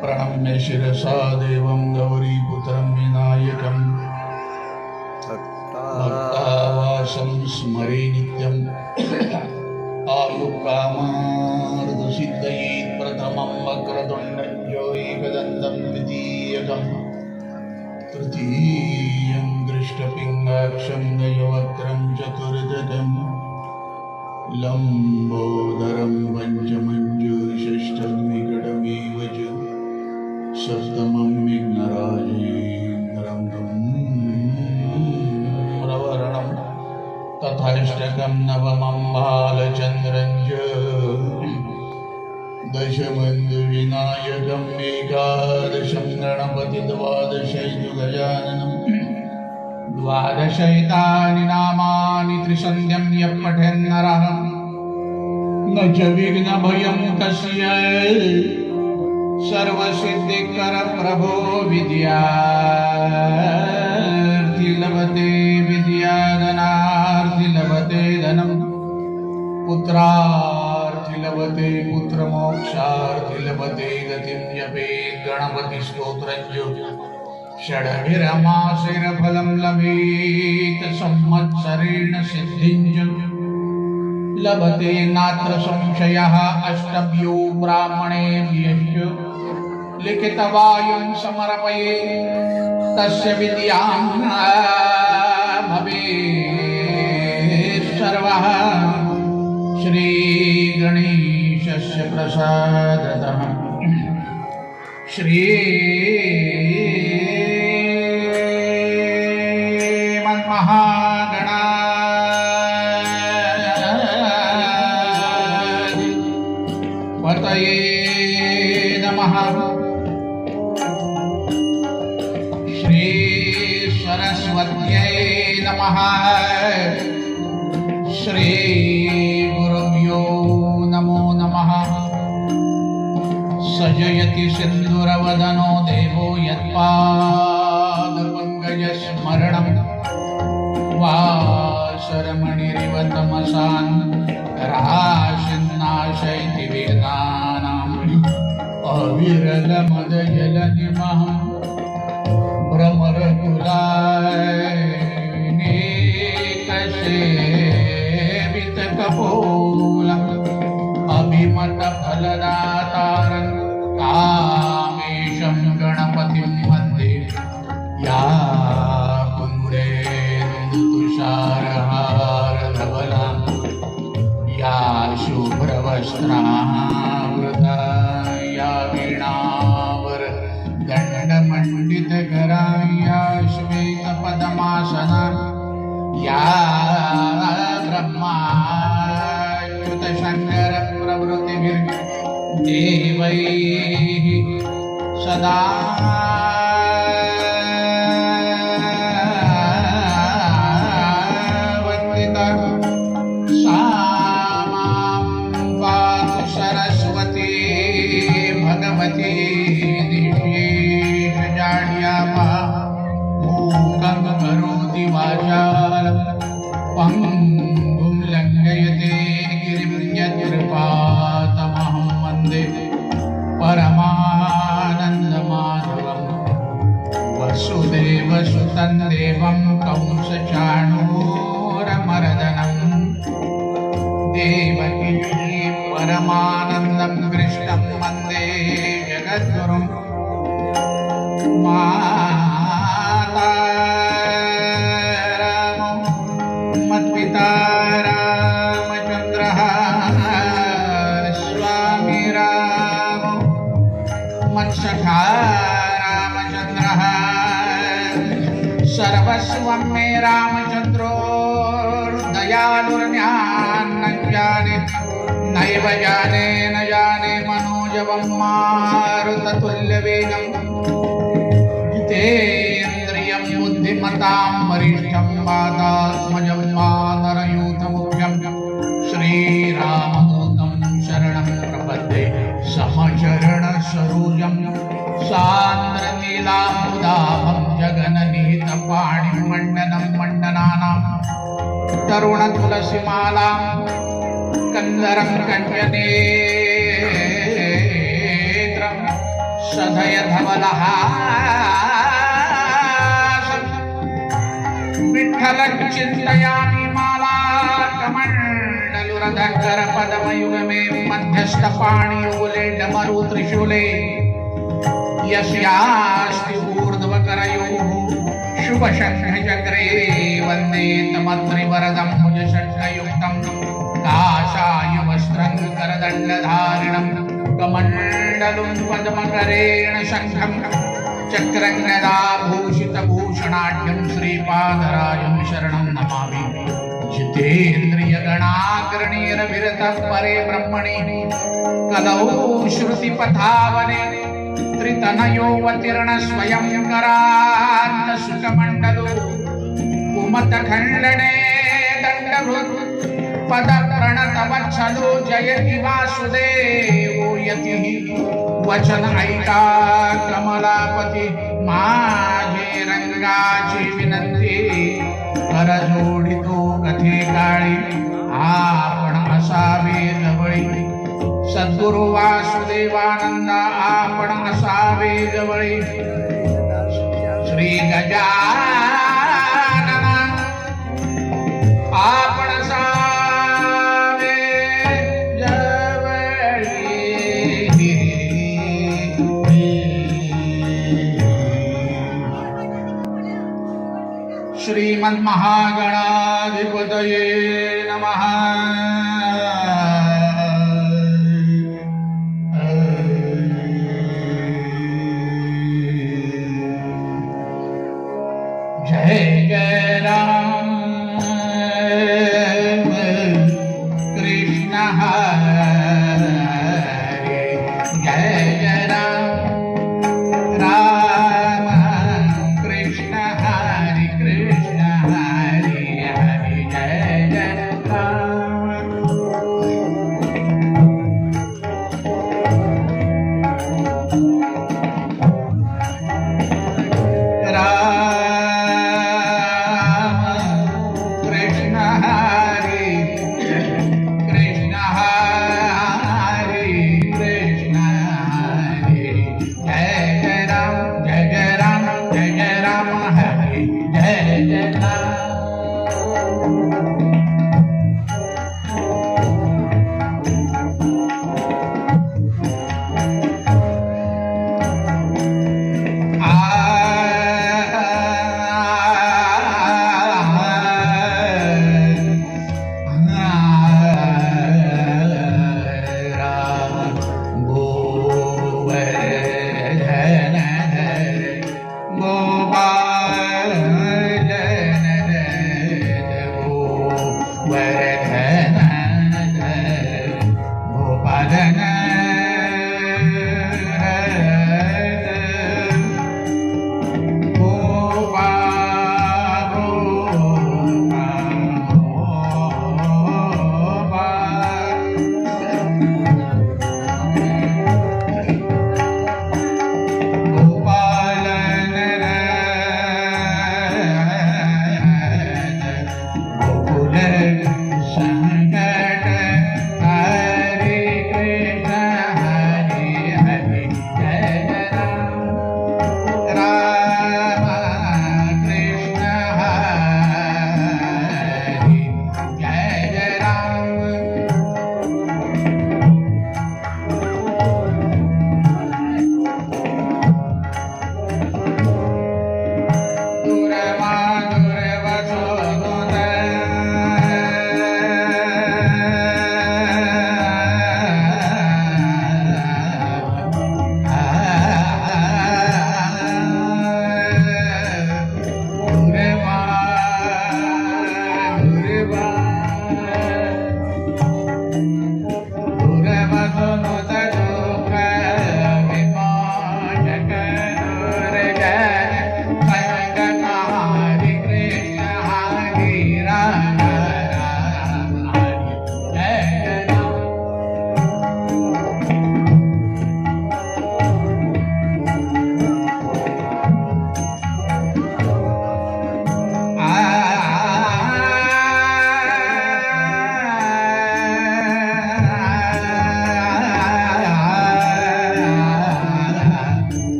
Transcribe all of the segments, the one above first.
प्रणम्य शिरसा देवं गौरीपुत्रं विनायकं भक्तावासं स्मरे नित्यम् आयुकामार्धसिद्धये प्रथमं वक्रतुण्डं एकदन्तं द्वितीयकं तृतीयं दृष्टपिङ्गाक्षं गजवक्त्रं चतुर्थकं लम्बोदरं पञ्चमं षष्ठं विकटमेव च सप्तमं विघ्नराजेन्द्रं प्रवरणं तथाष्टकं नवमं बालचन्द्रं च दशमं विनायकम् एकादशं गणपति द्वादशैतु गजाननं द्वादशैतानि नामानि त्रिसन्ध्यं यः पठेन्नरः न च विघ्नभयं तस्य सर्वसिद्धिकर प्रभो विद्यार्थी लभते विद्याधनार्थी लभते धनं पुत्रार्थी लभते पुत्रमोक्षार्थी लभते गतिं जपेत् गणपतिस्तोत्रं षड्भिरमासेरफलं लभेत् संवत्सरेण सिद्धिं च लभते नात्र संशयः अष्टभ्यो ब्राह्मणेभ्यश्च लिखितवायुं समर्पये तस्य विद्यां भवेत् सर्वः श्रीगणेशस्य प्रसादतः श्रीमन्महागणाधिपतये नमः। श्री सरस्वत्यै नमः। श्री गुरुभ्यो नमो नमः। सजयति सिन्दूरवदनो देवो यत्पादपङ्कजस्मरणं वासरमणिरिव तमसान् राशिन्नाशयति विघ्नानाम् अविरलमदजलनिमः भ्रमरकुलायनेकसेवितकपोलम् अभिमतफलदातारं कामेशं गणपतिं वन्दे या कुन्देन्दुतुषारहारधवलां या शुभ्रवस्त्रावृता या वीणावरदण्डमण्डितकरा या श्वेतपद्मासना या ब्रह्माच्युतशङ्करप्रभृतिभिर्देवैः सदा वन्दिता सा मां पातु सरस्वती भगवती दिव्येशजाड्यापः मूकं करोति वाचालं पङ्गुं लङ्घयते गिरिं यत्कृपातमहं वन्दे परमानन्दमाधवं वसुदेवसुतं देवं कंसचाणूरमर्दनं देवकी परमानन्दं कृष्णं वन्दे जगद्गुरुं माता मत्पिता रामचन्द्रः स्वामी राम मत्सखा रामचन्द्रः सर्वस्वं मे रामचन्द्रो दयालुर्न्यान्नं जाने नैव जाने न जाने मनोजवं मारुततुल्यवेगं जितेन्द्रियं बुद्धिमतां वरिष्ठं वातात्मजं मातरयूथमुख्यं श्रीरामदूतं शरणं प्रपद्ये समचरणसरोजं सान्द्रनीलाम्बुदाभं जगन्नीतपाणिं मण्डनं मण्डनानां तरुण तुलसी माला कंदरं कण्यनेत्रं सधय धवलहासं विठ्ठलं चिन्तयामि माला कमण्डलुरधर पदमयुगमे मध्यस्थपाणियुगले डमरु त्रिशूले यस्यास्ति ऊर्ध्वकरयोः शुभशङ्खचक्रे वन्दे तमत्रिवरदं भुजषट्कयुक्तं काषाय वस्त्रं करदण्डधारिणं कमण्डलुं पद्मकरेण शङ्खं चक्रं गदाभूषितभूषणाढ्यं श्रीपादराजं शरणं नमामि जितेन्द्रियगणाग्रणीरविरतः परे ब्रह्मणि कलौ श्रुतिपथावने त्रितनयोऽवतीर्ण स्वयं करान्त सुखमण्डलो कुमतखण्डने दण्डभृत् पदप्रणतवत्सलो जयति वासुदेवो यतिः वचन ऐका कमलापती माझे रंगाची विनंती कर जोडितो कथे काळी आपण असावे जवळी सद्गुरु वासुदेवानंद आपण असावे जवळी श्री गजानन आपण असावे जवळी श्रीमन्महागणाधिपतये नमः जय जय राम कृष्ण हरे जय जय राम कृष्ण हरे कृष्ण हरे हरे जय जय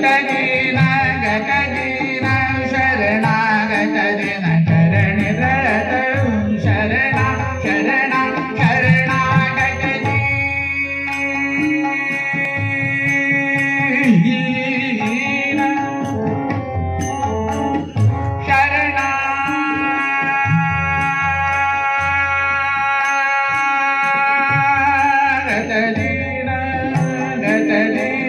गतदीन गतदीन शरणागत दिन शरणिरत शरणा शरणा शरणागत दीन शरणागत दीन गतदीन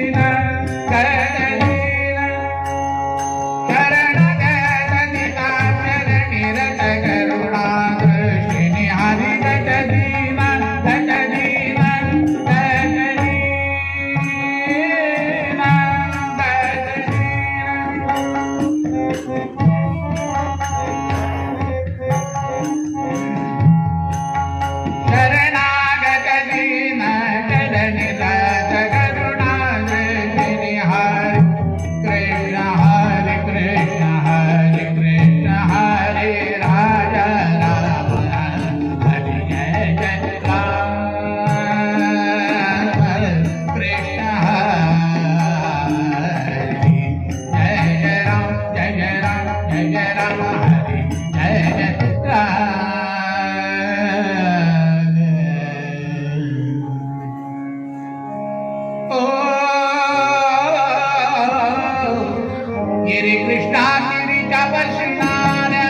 गिरी कृष्णा गिरीच्या बसणाऱ्या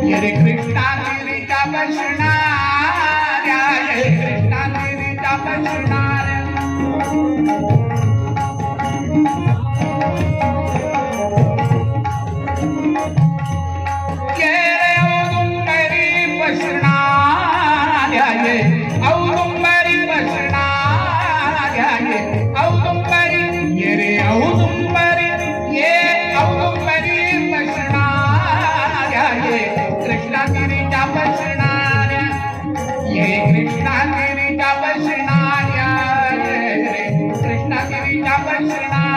गिरी कृष्णा गिरीच्या बसणाऱ्या कृष्णा गिरीच्या बसणाऱ्या औदुंबरी बसणाऱ्या औदुंबरी ये रे औदुंबरी ये औदुंबरी बसणाऱ्या कृष्णागिरीच्या बसणाऱ्या ये कृष्णागिरीच्या बसणाऱ्या कृष्णागिरीच्या बसणाऱ्या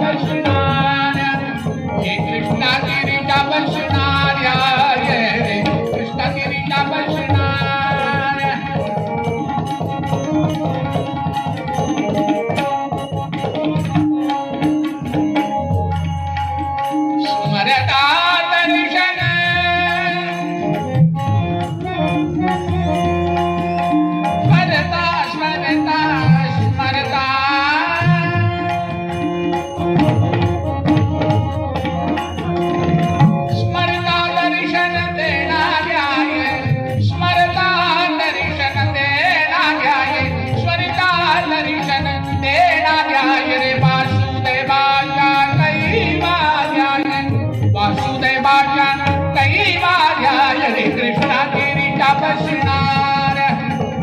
बसणाऱ्या ये कृष्णागिरीच्या बसणाऱ्या रे कृष्णागिरीच्या बसणाऱ्या स्मरता दर्शन स्मरता स्मरता स्मरता स्मरता दर्शन देणाऱ्या स्मरता दर्शन देणाऱ्या स्मरता दर्शन देणाऱ्या रे वासुदेवाच्या कैवाऱ्या वासुदेवाच्या कैवाऱ्या रे कृष्णागिरीच्या बसणाऱ्या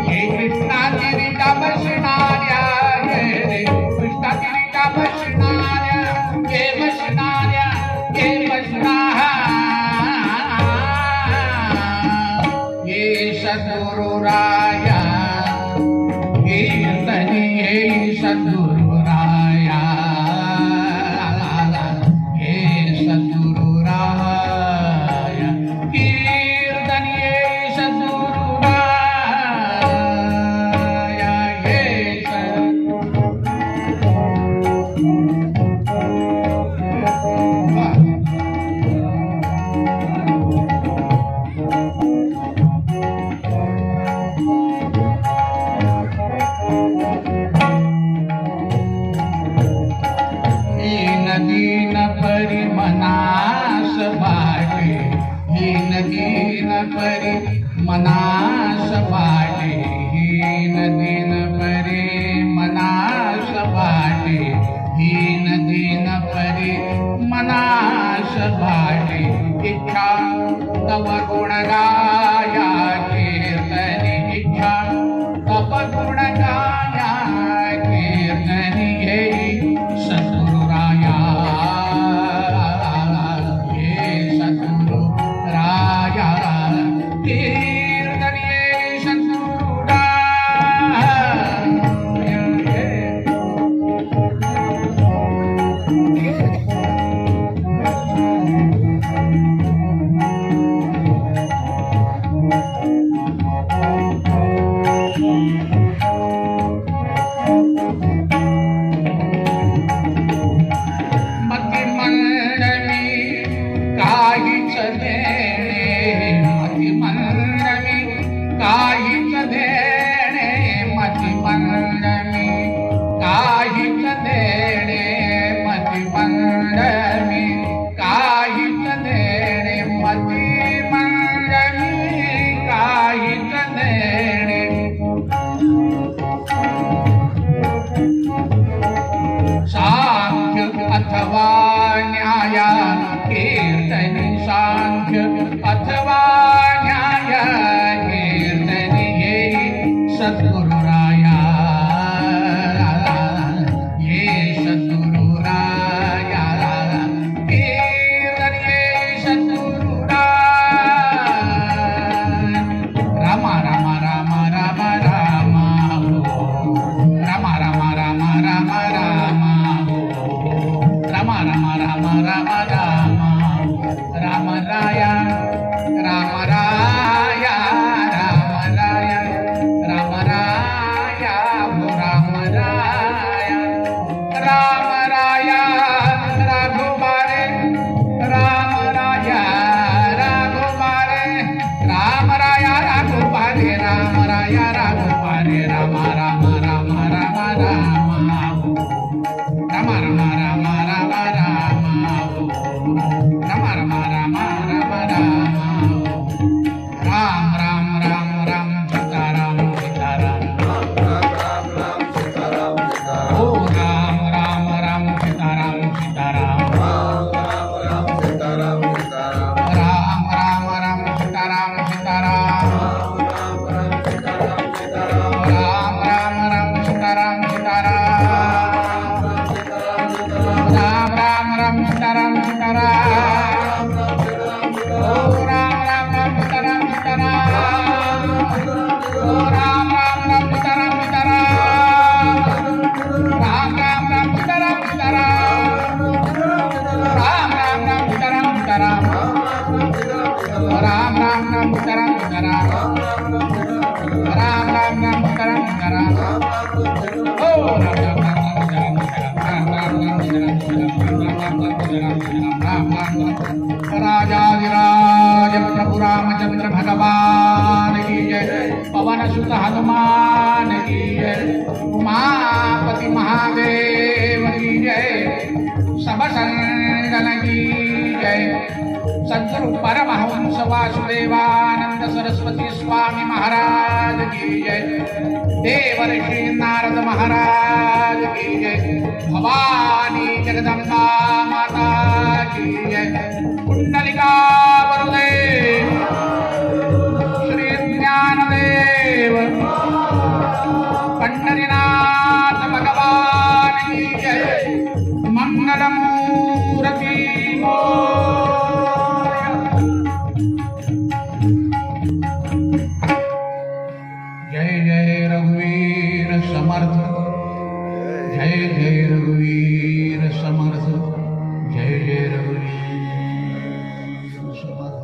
हे कृष्णागिरीच्या बसणाऱ्या रे कृष्णागिरीच्या बसणाऱ्या हे बसणाऱ्या हे बसणाऱ्या हे सद्गुरुराया हे तनी हे सद्गुरुराया हे सद्गुरुराया कीर्तन हे सद्गुरुराया हे दीन परी मनास बाटे हीन दीन परी मनास बाटे हीन दीन परी मनास बाटे हीन दीन परी मनास बाटे इच्छा तव गुण गाया कीर्तनी इच्छा तव गुण गाया कीर्तनी हे सद्गुरुराया हे सद्गुरुराया कीर्तन हे काहीच देणे मती मंडमी काहीच देणे मती मंडमी काहीच देणे मती मंडमी काहीच देणे मती मंडमी काहीच देणे सांख्य अथवा न्याय कीर्तनी सांख्य अथवा न्याय कीर्तनी हे सद्गुरुराया हे सद्गुरुराया कीर्तनी हे सद्गुरुराया राम राम राम राम राम हो राम राम राम राम राम हो राम राम राम राम राम राम राया राम राया राम राया राम राया हो राम राया राम राया राघुबारे राम राया राघुबारे राम राया राघुबारे राम राया राघुबारे राम राम राम राम राम हो राम राम राम राम राम हो राम राम राम राम राम राजाधिराज प्रभु रामचंद्र भगवान की जय। पवन सुत हनुमान की जय। उमापति महादेव की जय। सब संगन की जय। सद्गुरु परमहंस वासुदेवानंद सरस्वती स्वामी महाराज की जय। देवर्षि नारद महाराज की जय। भवानी जगदम्बा माता की जय। कुंडलिका वरुदेव श्री ज्ञानदेव पंढरीनाथ भगवान की जय। मंगलमूर्ति जय जय रघुवीर समर्थ। जय जय रघुवीर समर्थ। जय जय रघुवीर समर्थ।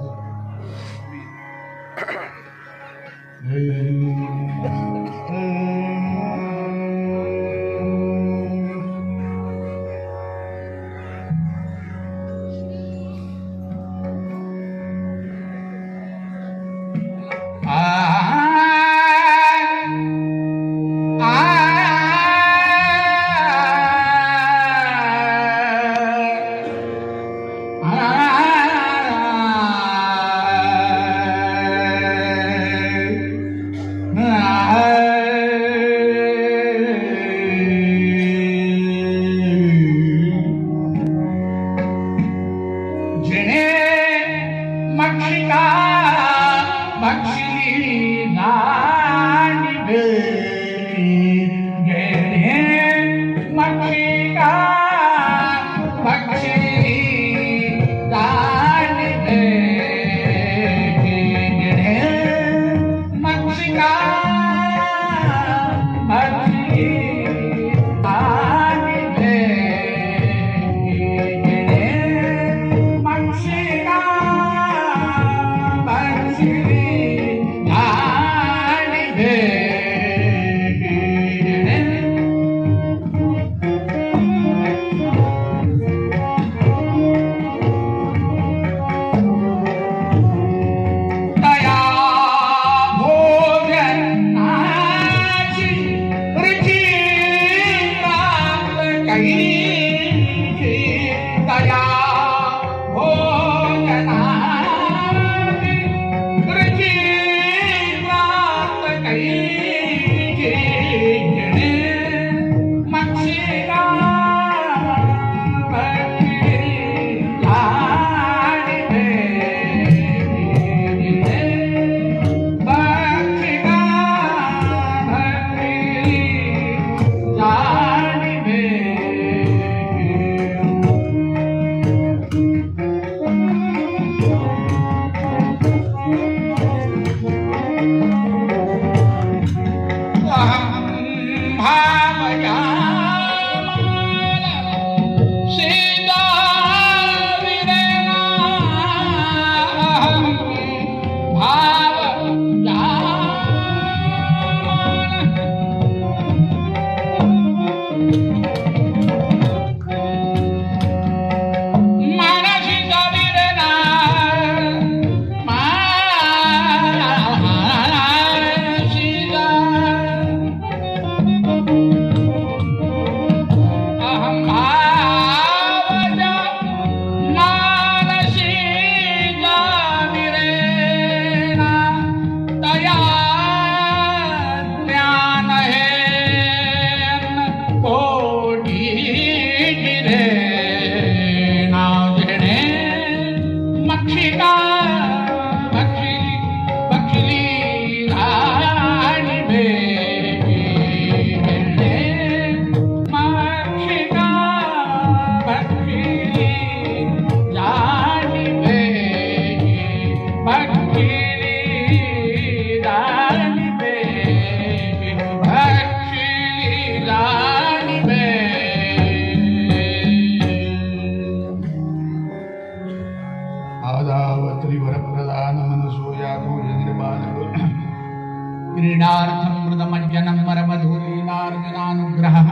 क्रीडार्थं मृदमज्जनं मरमधुलीनार्जुनानुग्रहः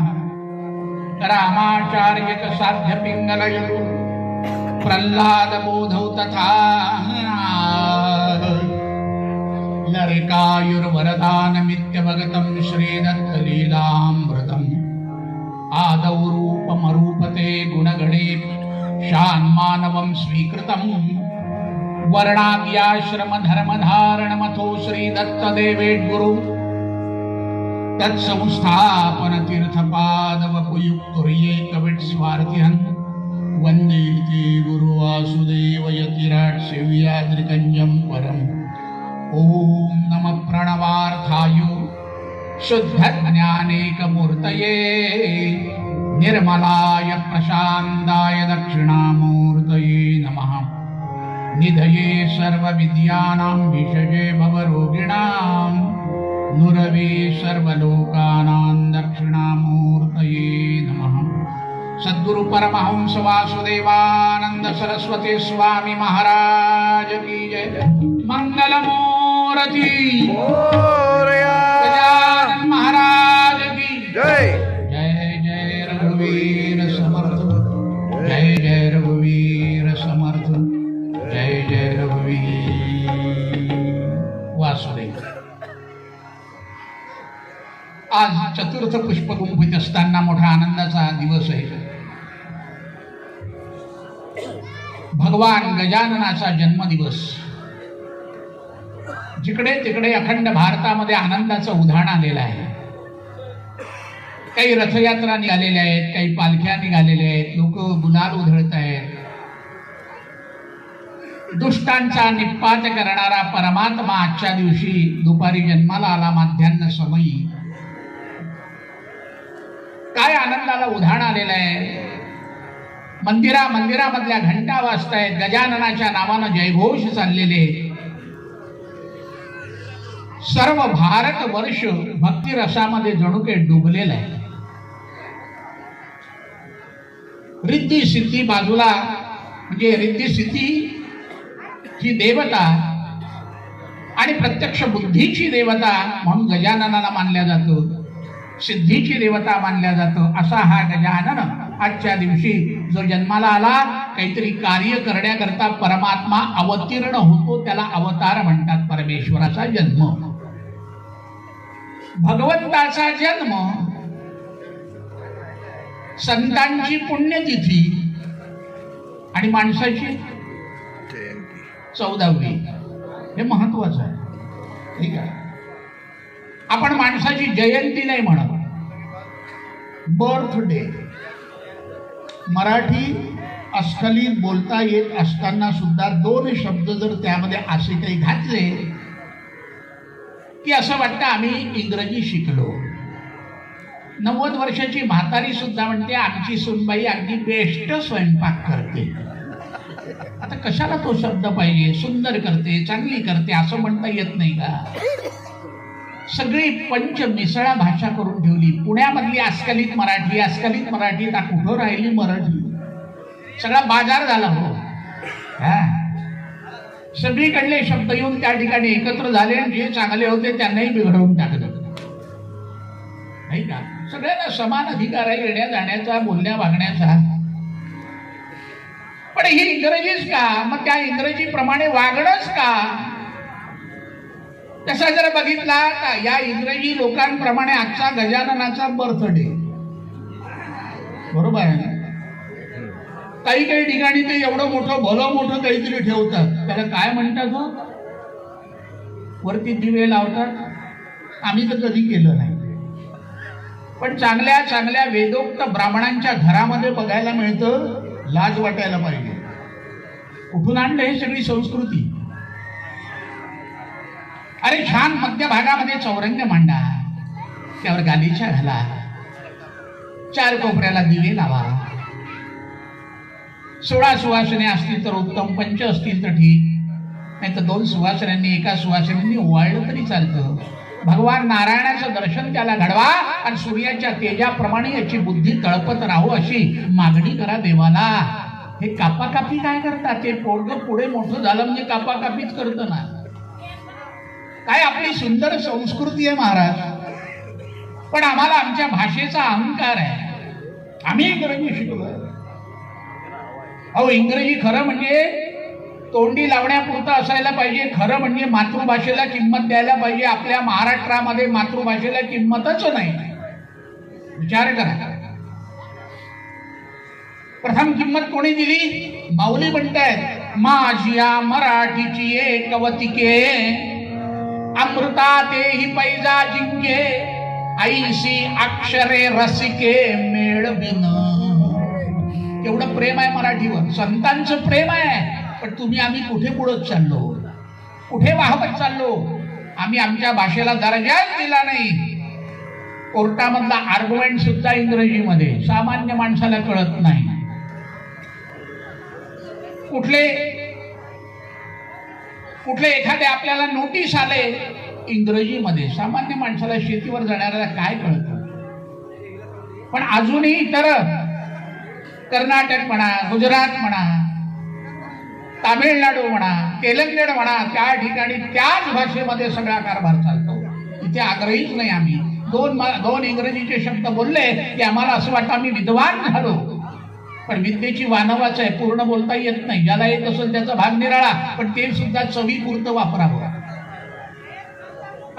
रामाचार्यक साध्य पिंगलयतु प्रल्हाद बोधौ तथा लरिकायुर्वरदानमित्यवगतं श्रीदत्तलीलामृतम् आदौ रूपमरूपते गुणगणे शान्मानवं स्वीकृतम् वर्णाद्याश्रमधर्मधारणमथो श्रीदत्तदेवेद्गुरु तत्संस्थापनतीर्थपादवपुयुक्तुर्यैकविट्स्वार्थिहन् वन्दे ते गुरुवासुदेवयतिराट् सेव्याद्रिकञ्जं परम् ॐ नमः प्रणवार्थाय शुद्धज्ञानेकमूर्तये निर्मलाय प्रशान्ताय दक्षिणामूर्तये नमः निधये सर्वविद्यानां विषये भवरोगिणां नुरवे सर्वलोकानां दक्षिणामूर्तये नमः। सद्गुरु परमहंस वासुदेवानंद सरस्वती स्वामी महाराज की जय। मंगलमूर्ति गजानन महाराज की जय। जय जय रघुवीर समर्थ, जय जय रघुवीर समर्थ, जय जय रघुवीर वासुदेव। आज चतुर्थ पुष्प गुंफित असताना मोठा आनंदाचा दिवस आहे। भगवान गजाननाचा जन्मदिवस। जिकडे तिकडे अखंड भारतामध्ये आनंदाचं उधाण आलेलं आहे। काही रथयात्रा निघालेल्या आहेत, काही पालख्या निघालेल्या आहेत, लोक गुलाल उधळत आहेत। दुष्टांचा निपात करणारा परमात्मा आजच्या दिवशी दुपारी जन्माला आला माध्यान्ह समयी। काय आनंदाला उधाण आलेलं आहे। मंदिरामधल्या घंटा वाजतायत, गजाननाच्या नावानं जयघोष चाललेले। सर्व भारत वर्ष भक्ती रसामध्ये जणू काही डुबलेलं आहे। रिद्धी सिद्धी बाजूला, म्हणजे रिद्धी सिद्धी ही देवता आणि प्रत्यक्ष बुद्धीची देवता म्हणून गजाननाला मानल्या जातो, सिद्धीची देवता मानल्या जातो। असा हा गजानन आजच्या दिवशी जो जन्माला आला, काहीतरी कार्य करण्याकरता परमात्मा अवतीर्ण होतो, त्याला अवतार म्हणतात। परमेश्वराचा जन्म, भगवंताचा जन्म, संतांची पुण्यतिथी आणि माणसाची 14वी, हे महत्वाचं आहे। ठीक आहे, आपण माणसाची जयंती नाही म्हणत, बर्थडे। मराठी अस्खलित बोलता येत असताना सुद्धा दोन शब्द जर त्यामध्ये असे काही घातले की असं वाटतं आम्ही इंग्रजी शिकलो। 90 वर्षाची म्हातारी सुद्धा म्हणते आमची सुनबाई अगदी बेस्ट स्वयंपाक करते। आता कशाला तो शब्द पाहिजे? सुंदर करते, चांगली करते असं म्हणता येत नाही का? सगळी पंच मिसळा भाषा करून ठेवली। पुण्यामधली अस्खलित मराठी, अस्खलित मराठी आता कुठं राहिली मराठी? सगळा बाजार झाला हो। सगळीकडले शब्द येऊन त्या ठिकाणी एकत्र झाले, जे चांगले होते त्यांनाही बिघडवून टाकलं, नाही का? सगळ्यांना समान अधिकार आहे येण्या जाण्याचा, बोलण्या वागण्याचा। पण ही इंग्रजीच का? मग त्या इंग्रजीप्रमाणे वागणंच का? तसा जर बघितला तर या इंग्रजी लोकांप्रमाणे आजचा गजाननाचा बर्थडे बरोबर आहे ना? काही काही ठिकाणी ते एवढं मोठं भलं मोठं काहीतरी ठेवतात, त्याला काय म्हणतात हो? वरती दिवे लावतात। आम्ही तर कधी केलं नाही, पण चांगल्या चांगल्या वेदोक्त ब्राह्मणांच्या घरामध्ये बघायला मिळतं। लाज वाटायला पाहिजे। कुठून आणलं हे सगळी संस्कृती? अरे छान मध्य भागामध्ये चौरंग मांडा, त्यावर गालिचा घाला, 4 कोपऱ्याला दिवे लावा, 16 सुवासिनी असतील तर उत्तम, 5 असतील तर ठीक, नाही तर 2 सुवासिनींनी, 1 सुवासिनींनी ओवाळलं तरी चालतं। भगवान नारायणाचं दर्शन त्याला घडवा आणि सूर्याच्या तेजाप्रमाणे याची बुद्धी तळपत राहू अशी मागणी करा देवाला। हे कापाकापी काय करतात? ते पोरग पुढे मोठं झालं म्हणजे कापाकापीच करतं ना। काय आपली सुंदर संस्कृती आहे महाराज, पण आम्हाला आमच्या भाषेचा अहंकार आहे। आम्ही इंग्रजी शिकलो, अहो इंग्रजी खरं म्हणजे तोंडी लावण्यापुरतं असायला पाहिजे. खरं म्हणजे मातृभाषेला किंमत द्यायला पाहिजे. आपल्या महाराष्ट्रामध्ये मातृभाषेला किंमतच नाही. विचार करा. प्रथम किंमत कोणी दिली? माऊली म्हणतायत, माझिया मराठीची एकवतिके अमृता तेही पैजा जिंके ऐसी अक्षरे रसिके मेळविन. एवढं प्रेम आहे मराठीवर, संतांचं प्रेम आहे. पण तुम्ही आम्ही कुठे पुढत चाललो, कुठे वाहवत चाललो. आम्ही आमच्या भाषेला दर्जाच दिला नाही. कोर्टामधला आर्ग्युमेंट सुद्धा इंग्रजीमध्ये, सामान्य माणसाला कळत नाही. कुठले एखादे आपल्याला नोटीस आले इंग्रजीमध्ये, सामान्य माणसाला शेतीवर जाणाऱ्याला काय कळतं. पण अजूनही इतर कर्नाटक म्हणा, गुजरात म्हणा, तामिळनाडू म्हणा, तेलंगण म्हणा, त्या ठिकाणी त्याच भाषेमध्ये सगळा कारभार चालतो. इथे आग्रहीच नाही आम्ही. दोन इंग्रजीचे शब्द बोलले की आम्हाला असं वाटतं आम्ही विद्वान झालो. पण विद्येची वानवाच आहे, पूर्ण बोलता येत नाही. ज्याला येत असेल त्याचा भाग निराळा, पण ते सुद्धा चवीपुरतं वापरावं.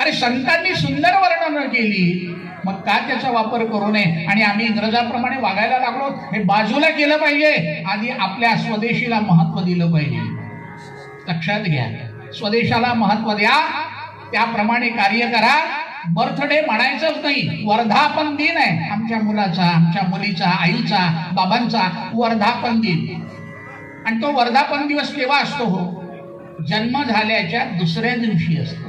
अरे संतांनी सुंदर वर्णनं केली, मग का त्याचा वापर करू नये. आणि आम्ही इंग्रजांप्रमाणे वागायला लागलो. हे बाजूला केलं पाहिजे. आधी आपल्या स्वदेशीला महत्व दिलं पाहिजे. लक्षात घ्या, स्वदेशाला महत्व द्या, त्याप्रमाणे कार्य करा. बर्थडे म्हणायचंच नाही, वर्धापन दिन आहे आमच्या मुलाचा, आमच्या मुलीचा, आईचा, बाबांचा वर्धापन दिन. आणि तो वर्धापन दिवस केव्हा असतो? हो, जन्म झाल्याच्या दुसऱ्या दिवशी असतो.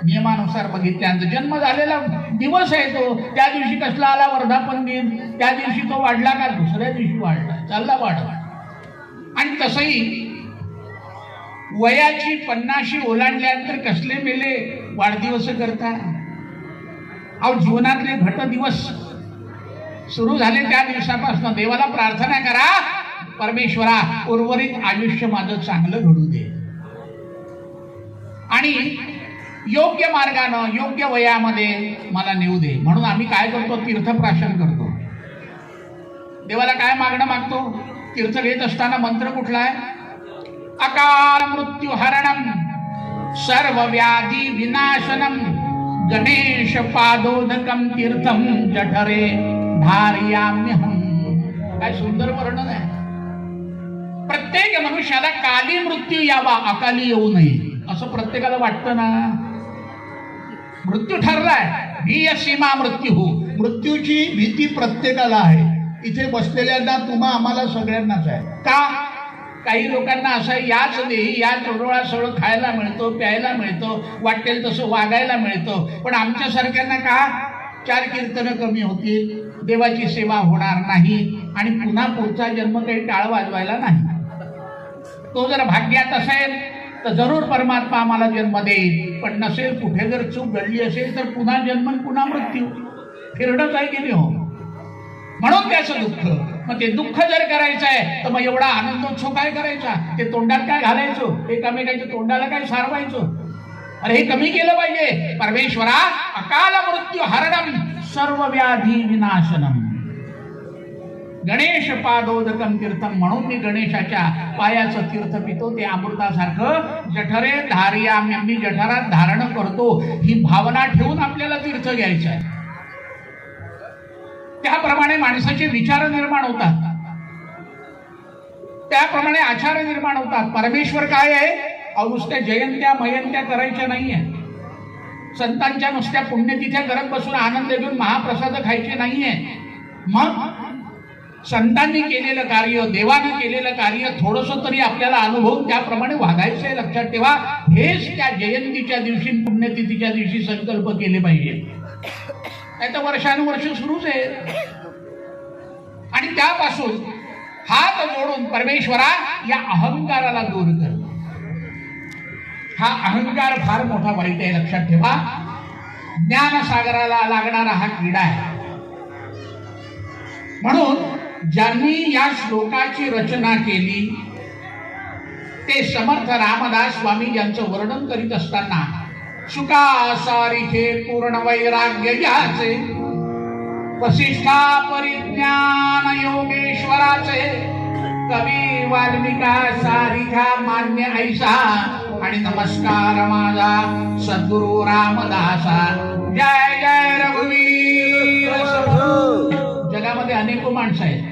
नियमानुसार बघितल्यानंतर जन्म झालेला दिवस आहे तो, त्या दिवशी कसला आला वर्धापन दिन? त्या दिवशी तो वाढला का? दुसऱ्या दिवशी वाढला, चालला वाढ. आणि तसंही वयाची 50 ओलांडल्यानंतर कसले मेले वाढदिवस करता. अहो जीवनातले घट दिवस सुरू झाले त्या दिवसापासून देवाला प्रार्थना करा, परमेश्वरा उर्वरित आयुष्य माझं चांगलं घडू दे. आणि योग्य मार्गानं योग्य वयामध्ये मला नेऊ दे. म्हणून आम्ही काय करतो? तीर्थप्राशन करतो. देवाला काय मागणं मागतो? तीर्थ घेत असताना मंत्र कुठला आहे? अकाल मृत्यू हरणम सर्व व्याधी विनाशनम गणेश पादोदकम तीर्थम जठरे धारयाम्यहम. काय सुंदर वर्णन आहे. प्रत्येक मनुष्याला काली मृत्यू यावा, अकाली येऊ नये असं प्रत्येकाला वाटतं ना. मृत्यू ठरलाय, भीय सीमा मृत्यू हो. मृत्यूची भीती प्रत्येकाला आहे. इथे बसलेल्यांना, तुम्हा आम्हाला सगळ्यांनाच आहे. का? काही लोकांना असं याच देही याच ओरळा सगळं खायला मिळतो, प्यायला मिळतो, वाटेल तसं वागायला मिळतं. पण आमच्यासारख्यांना का? 4 कीर्तनं कमी होतील, देवाची सेवा होणार नाही, आणि पुन्हा पुढचा जन्म काही टाळ वाजवायला नाही. तो जर भाग्यात असेल तर जरूर परमात्मा आम्हाला जन्म देईल. पण नसेल, कुठे जर चूक घडली असेल तर पुन्हा जन्म, पुन्हा मृत्यू, फिरडच आहे की नाही हो. म्हणून त्याचं दुःख. मग ते दुःख जर करायचं आहे तर मग एवढा आनंदोत्सव काय करायचा? ते तोंडात काय घालायचं? एकामेकाच्या तोंडाला काय सारवायचं? अरे हे कमी केलं पाहिजे. परमेश्वरा अकाल मृत्यू हरणम सर्व व्याधी विनाशनम गणेश पादोदकम तीर्थम. म्हणून मी गणेशाच्या पायाचं तीर्थ पितो, ते अमृतासारखं जठरे धारयाम्य, मी जठरात धारण करतो. ही भावना ठेवून आपल्याला तीर्थ घ्यायचं आहे. त्याप्रमाणे माणसाचे विचार निर्माण होतात, त्याप्रमाणे आचार निर्माण होतात. परमेश्वर काय आहे? नुसत्या जयंत्या मयंत्या करायच्या नाहीये. संतांच्या नुसत्या पुण्यतिथ्या करत बसून आनंद घेऊन महाप्रसाद खायचे नाहीये. मग संतांनी केलेलं कार्य, देवानं केलेलं कार्य थोडंसं तरी आपल्याला अनुभवून त्याप्रमाणे वागायचंय. लक्षात ठेवा. हेच त्या जयंतीच्या दिवशी, पुण्यतिथीच्या दिवशी संकल्प केले पाहिजे. नाही तर वर्षानुवर्ष सुरूच आहे. आणि त्यापासून हात जोडून परमेश्वरा या अहंकाराला दूर कर. हा अहंकार फार मोठा वाईट आहे. लक्षात ठेवा. ज्ञानसागराला लागणारा हा किडा आहे. म्हणून ज्यांनी या श्लोकाची रचना केली ते समर्थ रामदास स्वामी यांचं वर्णन करीत असताना, शुकासारिखे पूर्ण वैराग्य याचे, वसिष्ठा परिज्ञान योगेश्वराचे, कवी वाल्मिका सारिखा मान्य ऐसा आणि नमस्कार माझा सद्गुरु रामदासा. जय जय रघुवीर. जगामध्ये अनेक माणसं आहेत,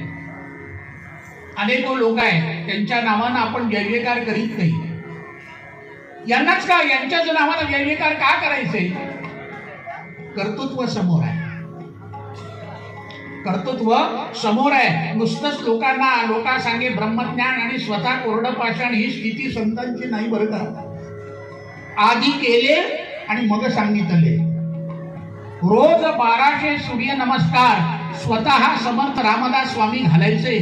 अनेक लोक आहेत, त्यांच्या नावानं आपण जय जयकार करीत नाही. यांनाच का, यांच्याच नावानं जय जयकार का करायचे? कर्तृत्व समोर आहे, कर्तृत्व समोर आहे. नुसतंच लोकांसांगे ब्रह्मज्ञान आणि स्वतः कोरडं पाषाण ही स्थिती संतांची नाही बरं का. आधी केले आणि मग सांगितले. रोज 1200 सूर्य नमस्कार स्वतः समर्थ रामदास स्वामी घालायचे.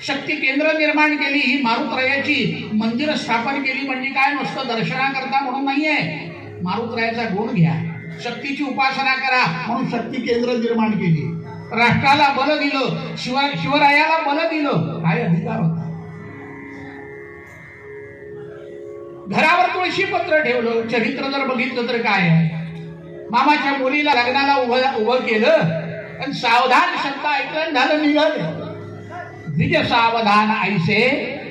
शक्ती केंद्र निर्माण केली, ही मारुतरायाची मंदिर स्थापन केली म्हणजे काय, नुसतं दर्शनाकरता म्हणून नाहीये. मारुतरायाचा गुण घ्या, शक्तीची उपासना करा म्हणून शक्ती केंद्र निर्माण केली. राष्ट्राला बल दिलं, शिवरायाला बल दिलं. काय अधिकार होता? घरावर तुळशी पत्र ठेवलं. चरित्र जर बघितलं तर काय आहे, मामाच्या मुलीला लग्नाला उभं केलं आणि सावधान शब्द ऐकलं, झालं निघालं. द्विज सावधान ऐसे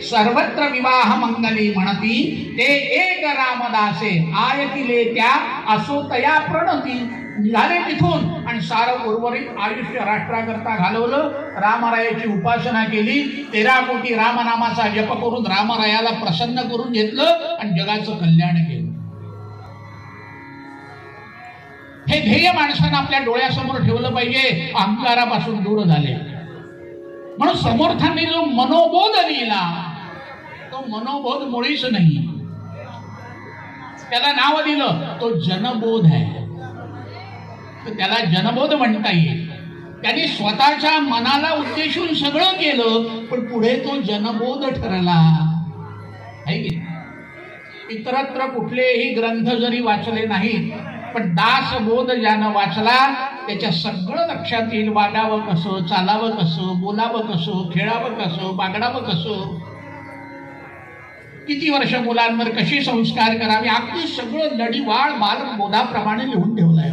सर्वत्र विवाह मंगली म्हणती, ते एक रामदासे आयतिले त्या असो तया प्रणती. निघाले तिथून आणि सारं उर्वरित आयुष्य राष्ट्राकरता घालवलं. रामरायाची उपासना केली. 13 कोटी रामनामाचा जप करून रामरायाला प्रसन्न करून घेतलं आणि जगाचं कल्याण केलं. हे ध्येय माणसानं आपल्या डोळ्यासमोर ठेवलं पाहिजे. अहंकारापासून दूर झाले म्हणून समर्थांनी जो मनोबोध लिहिला, तो मनोबोध मुळीच नाही. त्याला नाव दिलं, तो जनबोध आहे. तर त्याला जनबोध म्हणता येईल. त्यांनी स्वतःच्या मनाला उद्देशून सगळं केलं, पण पुढे तो जनबोध ठरला आहे की. इतरत्र कुठलेही ग्रंथ जरी वाचले नाहीत, पण दासबोध ज्यानं वाचला त्याच्या सगळं लक्षात येईल. वागावं कसं, चालावं कसं, बोलावं कसं, खेळावं कसं, बागडावं कसं, किती वर्ष मुलांवर कसे संस्कार करावे, अगदी सगळं लढीवाळ बालबोधाप्रमाणे लिहून ठेवलंय.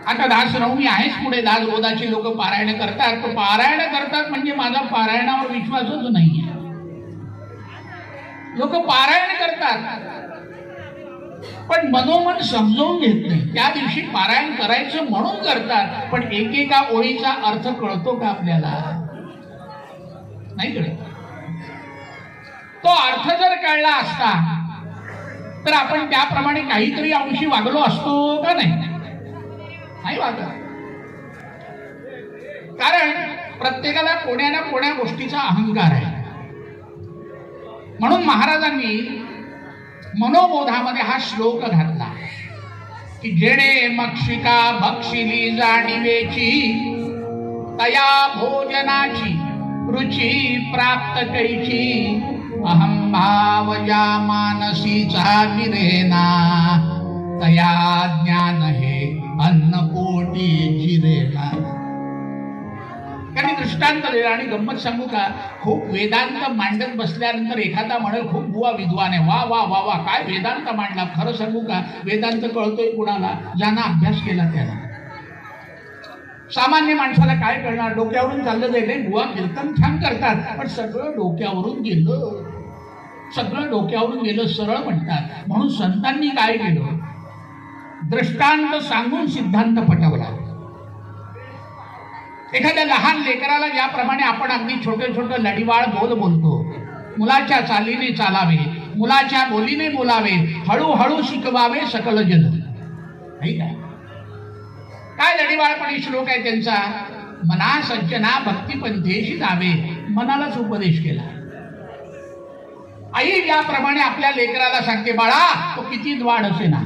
आता दासनवमी आहेच पुढे, दासबोधाची लोक पारायण करतात. पण पारायण करतात म्हणजे माझा पारायणावर विश्वासच नाहीये. लोक पारायण करतात पण मनोमन समजून घेत नाही. त्या दिवशी पारायण करायचं म्हणून करतात, पण एकेका ओळीचा अर्थ कळतो का आपल्याला? नाही कळत. तो अर्थ जर कळला असता तर आपण त्याप्रमाणे काहीतरी अंशी वागलो असतो का नाही? नाही वागत. कारण प्रत्येकाला कोण्या ना कोण्या गोष्टीचा अहंकार आहे. म्हणून महाराजांनी मनोबोधामध्ये हा श्लोक घातला की जेणे मक्षिका भक्षिली जाणीवेची, तया भोजनाची रुची प्राप्त कैची, अहम भाव या मानसीचा विरेना, तया ज्ञान हे अन्नपोटी जिरेना. त्यांनी दृष्टांत दिला. आणि गंमत सांगू का, खूप वेदांत मांडत बसल्यानंतर एखादा म्हणेल खूप बुवा विद्वान आहे, वा वा वा वा काय वेदांत मांडला. खरं सांगू का, वेदांत कळतोय कुणाला? ज्यांना अभ्यास केला त्याला. सामान्य माणसाला काय कळणार? डोक्यावरून चाललं जाईल. बुवा कीर्तन छान करतात, पण सगळं डोक्यावरून गेलं, सगळं डोक्यावरून गेलं सरळ म्हणतात. म्हणून संतांनी काय केलं? दृष्टांत सांगून सिद्धांत पटवला. एखाद्या लहान लेकराला ज्याप्रमाणे आपण अगदी छोटे छोटे लढीवाळ बोलतो, मुलाच्या चालीने चालावे, मुलाच्या बोलीने बोलावे, हळूहळू शिकवावे सकल जन. काय लढीवाळपणी श्लोक आहे त्यांचा? मना सज्जना भक्तिपंथेशी जावे. मनालाच उपदेश केला. आई ज्याप्रमाणे आपल्या लेकराला सांगते, बाळा तो किती वाढ असे ना,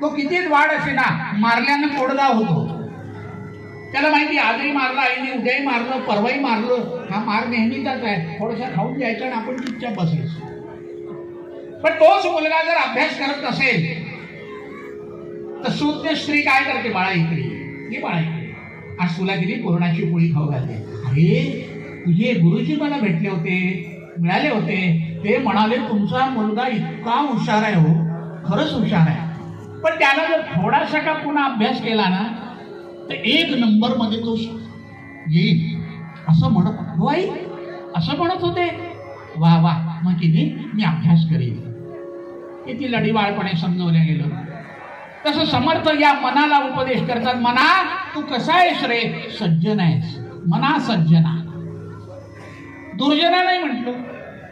तो किती वाढ असे ना, मारल्यानं कोडगा होतो. त्याला माहिती आजही मारला, आईने उद्याही मारलं, परवाही मारलं, हा मार नेहमीचाच आहे. थोडासा खाऊन घ्यायचा आणि आपण चुपचाप बसायचं. पण तोच मुलगा जर अभ्यास करत असेल तर शूद्र स्त्री काय करते? बाळा इकडे ये, बाळा इकडे, आज तुला किती पुरणाची पोळी खाऊ घालते. अरे तुझे गुरुजी मला भेटले होते, मिळाले होते, ते म्हणाले तुमचा मुलगा इतका हुशार आहे. हो खरंच हुशार आहे, पण त्याला जर थोडासा का पुन्हा अभ्यास केला ना तर 1 नंबर मध्ये तो येईल असं म्हणत हो आई, असं म्हणत होते. वा वा, मग किती मी अभ्यास करेन. किती लढीवाळपणे समजवल्या गेलं. तसं समर्थ या मनाला उपदेश करतात. मना तू कसा आहेस रे? सज्जन आहेस. मना सज्जना. दुर्जना नाही म्हटलं.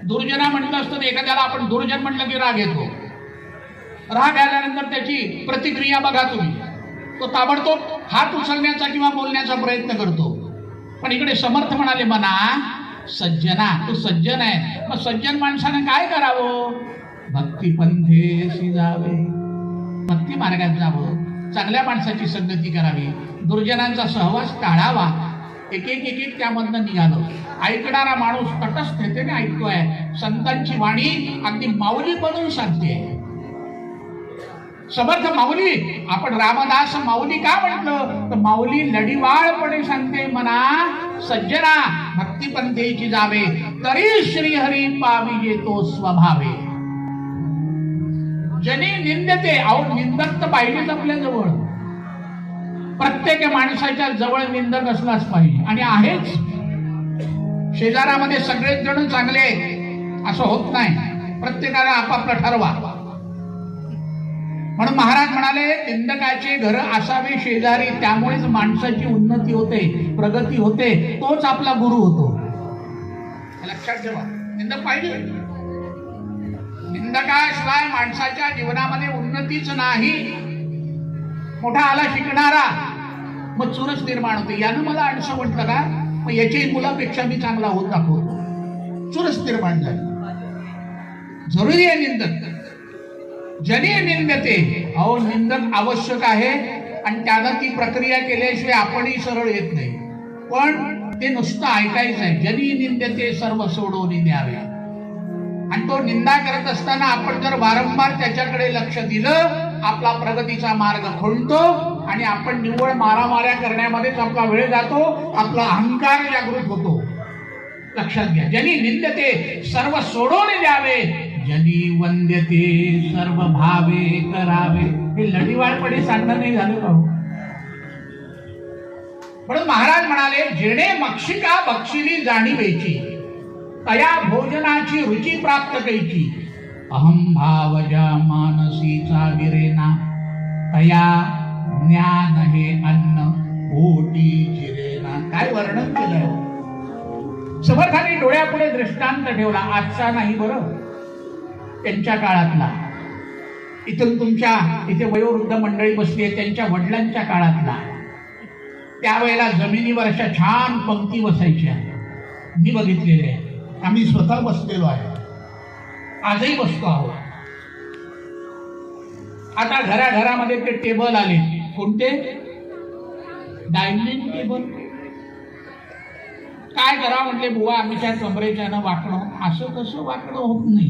दुर्जना म्हटलं असतं तर एखाद्याला आपण दुर्जन म्हटलं की राग येतो. राग आल्यानंतर त्याची प्रतिक्रिया बघा तुम्ही. तो ताबडतोब हात उचलण्याचा किंवा बोलण्याचा प्रयत्न करतो. पण इकडे समर्थ म्हणाले मना सज्जना, तू सज्जन आहे. मग सज्जन माणसाने काय करावं? भक्तिपंथेसी जावे, भक्ती मार्गात जावं, चांगल्या माणसाची संगती करावी, दुर्जनांचा सहवास टाळावा. एक एक एक एक त्यामधनं निघालं. ऐकणारा माणूस तटस्थतेने ऐकतोय. संतांची वाणी अगदी माऊली बनून सांगते. समर्थ माऊली. आपण रामदास माऊली का म्हटलं तर माऊली लढीवाळपणे सांगते मना सज्जना भक्तिपंथेची जावे, तरी श्रीहरी पावी येतो स्वभावे. जनी निंदते. अहो निंदक तर पाहिजेच आपल्या जवळ. प्रत्येक माणसाच्या जवळ निंदक असलाच पाहिजे. आणि आहेच. शेजारामध्ये सगळेच जण चांगले असं होत नाही. प्रत्येकाला आपापलं ठरवा. म्हणून महाराज म्हणाले निंदकाचे घर असावे शेजारी, त्यामुळेच माणसाची उन्नती होते, प्रगती होते. तोच आपला गुरु होतो. लक्षात ठेवा. निंदक पाहिजे. निंदकाशिवाय माणसाच्या जीवनामध्ये उन्नतीच नाही. मोठा आला शिकणारा मग चुरस निर्माण होते. यानं मला आणसं म्हटलं का, मग याच्याही मुलापेक्षा मी चांगला होत दाखवतो. चुरस निर्माण झाली. जरुरी आहे निंदक. जनी निंदते. अहो निंदक आवश्यक आहे. आणि त्यानं ती प्रक्रिया केल्याशिवाय आपणही सरळ येत नाही. पण ते नुसतं ऐकायचं आहे. जनी निंदते सर्व सोडून द्यावे. आणि तो निंदा करत असताना आपण जर वारंवार त्याच्याकडे लक्ष दिलं, आपला प्रगतीचा मार्ग खुलतो आणि आपण निव्वळ मारामाऱ्या करण्यामध्येच आपला वेळ जातो. आपला अहंकार जागृत होतो. लक्षात घ्या. जनी निंदते सर्व सोडून द्यावे, जनी वंद्यते सर्व भावे करावे. हे लढीवाळपणे सांगणं नाही झालं का? म्हणून महाराज म्हणाले जेणे मक्षिका बक्षिली जाणीवेची, तया भोजनाची रुची प्राप्त कैची. अहम भावजा मानसीचा विरेना, तया ज्ञान हे अन्न पोटी चिरेना. काय वर्णन केलं. समर्थाने डोळ्यापुढे दृष्टांत ठेवला. आजचा नाही बरं, त्यांच्या काळातला. इथून तुमच्या इथे वयोवृद्ध मंडळी बसली आहे, त्यांच्या वडिलांच्या काळातला. त्यावेळेला जमिनीवर अशा छान पंक्ती बसायच्या. मी बघितलेले आहे. आम्ही स्वतः बसलेलो आहे. आजही बसतो आहोत. आता घराघरामध्ये ते टेबल आले. कोणते? Dining table. काय करा म्हटले बुवा, आम्हीच्या कमरेच्यानं वाकणं. असं कसं वाकणं होत नाही.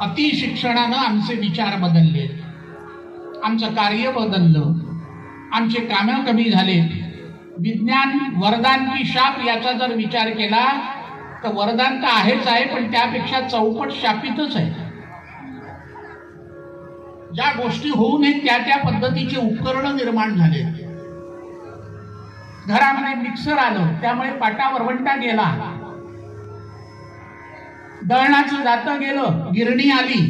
अति शिक्षणानं आमचे विचार बदलले, आमचं कार्य बदललं, आमचे कामं कमी झाले. विज्ञान वरदान की शाप याचा जर विचार केला तर वरदान तर आहेच आहे, पण त्यापेक्षा चौपट शापितच आहे. ज्या गोष्टी होऊ नये त्या त्या पद्धतीचे उपकरण निर्माण झाले. घरामध्ये मिक्सर आलं, त्यामुळे पाटा वरवंटा गेला. दळणाचं जातं गेलं, गिरणी आली.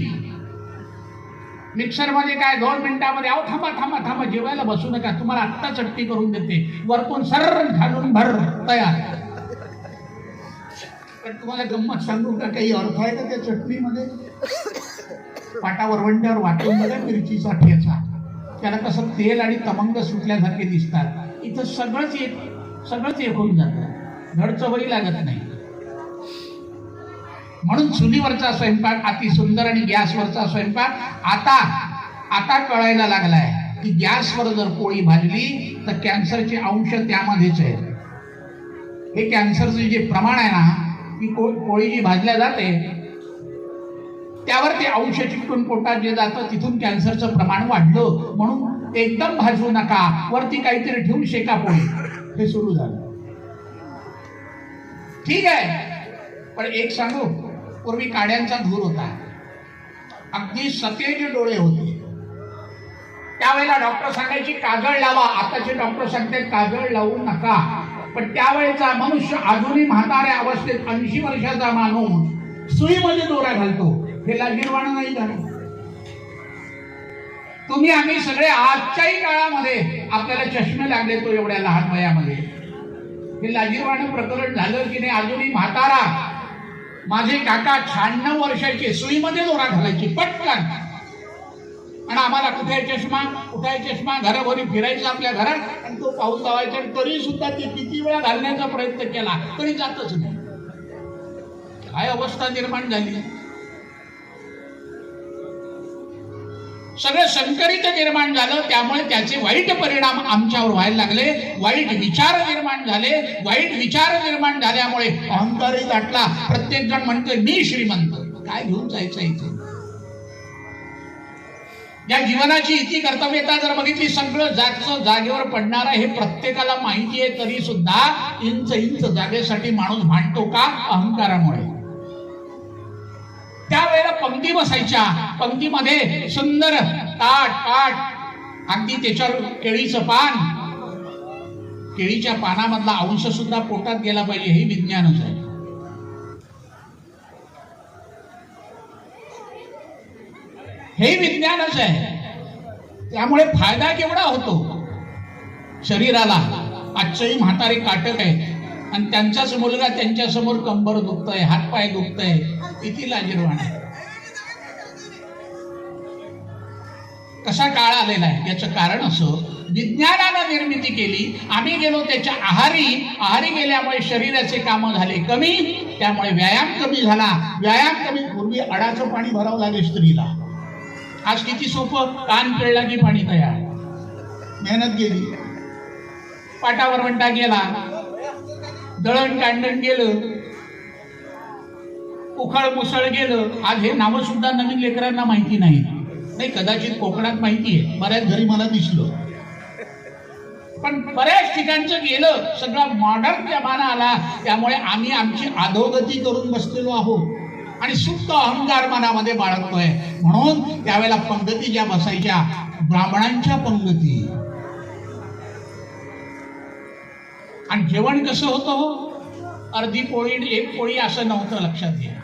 मिक्सर मध्ये काय 2 मिनिटामध्ये, अहो थांबा थांबा थांबा, जेवायला बसू नका, तुम्हाला आत्ता चटणी करून देते. वरतून सर घालून भर तयार. पण तुम्हाला गंमत सांगू का, काही अर्थ आहे का त्या चटणीमध्ये? पाटा वरवंट्यावर वाटून बघा मिरचीचा ठेचा, त्याला कसं तेल आणि तमंग सुटल्यासारखे दिसतात. इथं सगळंच एक होऊन जातं. धड चवही लागत नाही. म्हणून चुलीवरचा स्वयंपाक अति सुंदर आणि गॅसवरचा स्वयंपाक आता कळायला लागलाय की गॅसवर जर पोळी भाजली तर कॅन्सरचे अंश त्यामध्येच आहे. हे कॅन्सरचे जे प्रमाण आहे ना, ती पोळी जी भाजल्या जाते त्यावर ते अंश चिकटून पोटात जे जातं तिथून कॅन्सरचं प्रमाण वाढलं. म्हणून एकदम भाजू नका, वरती काहीतरी ठेवून शेका पोळी. हे सुरू झालं. ठीक आहे, पण एक सांगू, पूर्वी काड्यांचा धूर होता. अगदी सतेज डोळे होते. त्यावेळेला डॉक्टर सांगायची काजळ लावा, आताचे डॉक्टर सांगतात काजळ लावू नका. पण त्यावेळेचा मनुष्य अजूनही म्हाताऱ्या अवस्थेत 80 वर्षाचा माणूस सुईमध्ये दोरा घालतो. हे लाजीरवाणं नाही झालं. तुम्ही आम्ही सगळे आजच्याही काळामध्ये आपल्याला चष्मे लागले तो एवढ्या लहान वयामध्ये. हे लाजीरवाणं प्रकरण झालं की नाही. अजूनही म्हातारा माझे काका 96 वर्षाचे सुईमध्ये दोरा घालायचे पटकन. आणि आम्हाला कुठे चष्मा घराभरी फिरायचं आपल्या घरात आणि तो पाऊस लावायचा. तरी सुद्धा ते किती वेळा घालण्याचा प्रयत्न केला तरी जातच नाही. काय अवस्था निर्माण झाली. सगळं संकरित निर्माण झालं. त्यामुळे त्याचे वाईट परिणाम आमच्यावर व्हायला लागले. वाईट विचार निर्माण झाले. वाईट विचार निर्माण झाल्यामुळे अहंकारही दाटला. प्रत्येक जण म्हणतोय मी श्रीमंत. काय घेऊन जायचं इथे. या जीवनाची इति कर्तव्यता जर बघितली सगळं जागेवर पडणार हे प्रत्येकाला माहिती आहे. तरी सुद्धा इंच जागेसाठी माणूस भांडतो का. अहंकारामुळे. त्यावेळेला पंक्ती बसायच्या. पंक्तीमध्ये सुंदर ताट अगदी त्याच्यावर केळीचं पान. केळीच्या पानामधला अंश सुद्धा पोटात गेला पाहिजे हे विज्ञानच आहे. हे विज्ञानच आहे. त्यामुळे फायदा केवढा होतो शरीराला. आजच्याही म्हातारे काटक आहे आणि त्यांचाच मुलगा त्यांच्या समोर कंबर दुखतय, हातपाय दुखतय. किती लाजीरवाण आहे. कसा काळ आलेला आहे. याचं कारण असं विज्ञानानं निर्मिती केली. आम्ही गेलो त्याच्या आहारी गेल्यामुळे शरीराचे कामं झाले कमी. त्यामुळे व्यायाम कमी झाला. व्यायाम कमी. पूर्वी अडाचं पाणी भरावं लागे स्त्रीला. आज किती सोपं. कान पिळला की पाणी तयार. मेहनत गेली. पाटावर वंटा गेला. दळण कांडण गेलं. उखळ मुसळ गेलं. आज हे नावं सुद्धा नवीन लेकरांना माहिती नाही. कदाचित कोकणात माहिती आहे. बऱ्याच घरी मला दिसलं. पण बऱ्याच ठिकाणचं गेलं. सगळा मॉडर्न जमाना आला. त्यामुळे आम्ही आमची अधोगती करून बसलेलो आहोत आणि सुप्त अहंकार मनामध्ये बाळगतोय. म्हणून त्यावेळेला पंगती ज्या बसायच्या ब्राह्मणांच्या पंगती. आणि जेवण कसं होतं. अर्धी पोळी एक पोळी असं नव्हतं. लक्षात घ्या.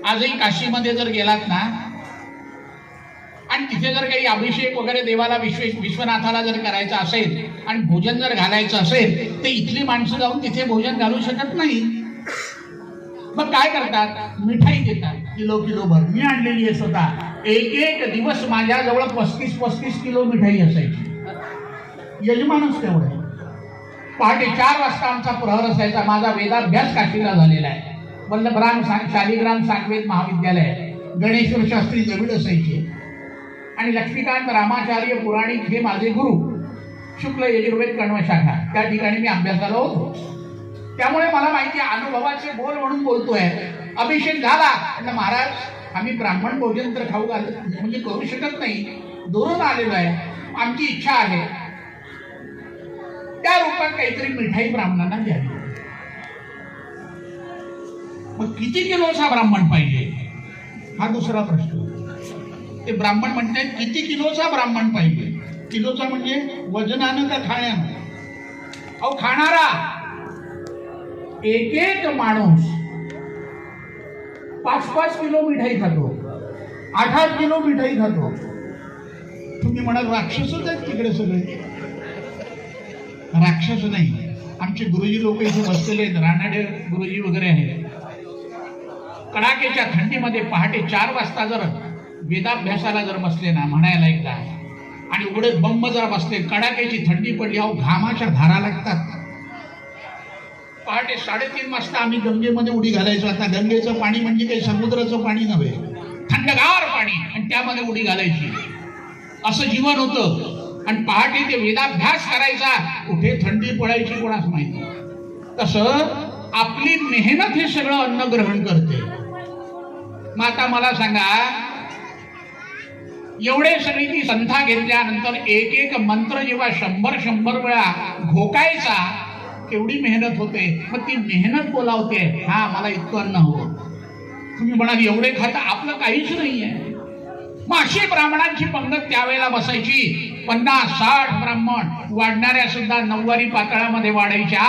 आजही काशीमध्ये जर गेलात ना आणि तिथे जर काही अभिषेक वगैरे देवाला विश्वनाथाला जर करायचा असेल आणि भोजन जर घालायचं असेल तर इथली माणसं जाऊन तिथे भोजन घालू शकत नाही. मग काय करतात. मिठाई देतात किलोभर. मी आणलेली आहे स्वतः. एक दिवस माझ्याजवळ 35 किलो मिठाई असायची. यजमानच तेवढे. पहाटे 4 वाजता आमचा प्रहर असायचा. माझा वेदाभ्यास काशीला झालेला आहे. वल्लभराम शालिग्राम साकेत महाविद्यालय. गणेश्वर शास्त्री द्रविड असायचे आणि लक्ष्मीकांत रामाचार्य पुराणिक हे माझे गुरु. शुक्ल यजुर्वेद कण्व शाखा. त्या ठिकाणी मी अभ्यासाला होतो. त्यामुळे मला माहिती आहे. अनुभवाचे बोल म्हणून बोलतोय. अभिषेक झाला म्हणजे महाराज आम्ही ब्राह्मण भोजन तर खाऊ म्हणजे करू शकत नाही. दुरून आलेलो आहे. आमची इच्छा आहे त्या रूपात काहीतरी मिठाई ब्राह्मणांना द्यावी. मग किती किलोचा ब्राह्मण पाहिजे हा दुसरा प्रश्न. ते ब्राह्मण म्हणतात किती किलोचा ब्राह्मण पाहिजे. किलोचा म्हणजे वजनानं का खाण्यानं. अहो खाणारा एक माणूस 5 किलो मिठाई खातो. 8 किलो मिठाई खातो. तुम्ही म्हणाल राक्षसच आहेत तिकडे सगळे. राक्षस नाही. आमचे गुरुजी लोक इथे बसलेले आहेत. रानाडे गुरुजी वगैरे आहेत. कडाक्याच्या थंडीमध्ये पहाटे 4 वाजता जर वेदाभ्यासाला जर बसले ना म्हणायला एकदा आणि उघडे बंब जर बसले. कडाक्याची थंडी पडली. अहो घामाच्या धारा लागतात. पहाटे 3:30 वाजता आम्ही गंगेमध्ये उडी घालायचो. आता गंगेचं पाणी म्हणजे काही समुद्राचं पाणी नव्हे. थंडगार पाणी आणि त्यामध्ये उडी घालायची. असं जीवन होतं. आणि पहाटे ते वेदाभ्यास करायचा. कुठे थंडी पडायची कोणास माहिती. तसं आपली मेहनत हे सगळं अन्न ग्रहण करते. मग आता मला सांगा एवढे सगळी ती संथा घेतल्यानंतर एक मंत्र जेव्हा 100 वेळा घोकायचा केवढी मेहनत होते. मग ती मेहनत बोलावते. हा मला इतकं अन्न हवं. तुम्ही म्हणाल एवढे खाता. आपलं काहीच नाही आहे. माशी ब्राह्मणांची पंगत त्यावेळेला बसायची. 50-60 ब्राह्मण, वाढणाऱ्या सुद्धा 9वारी पातळामध्ये वाढायच्या.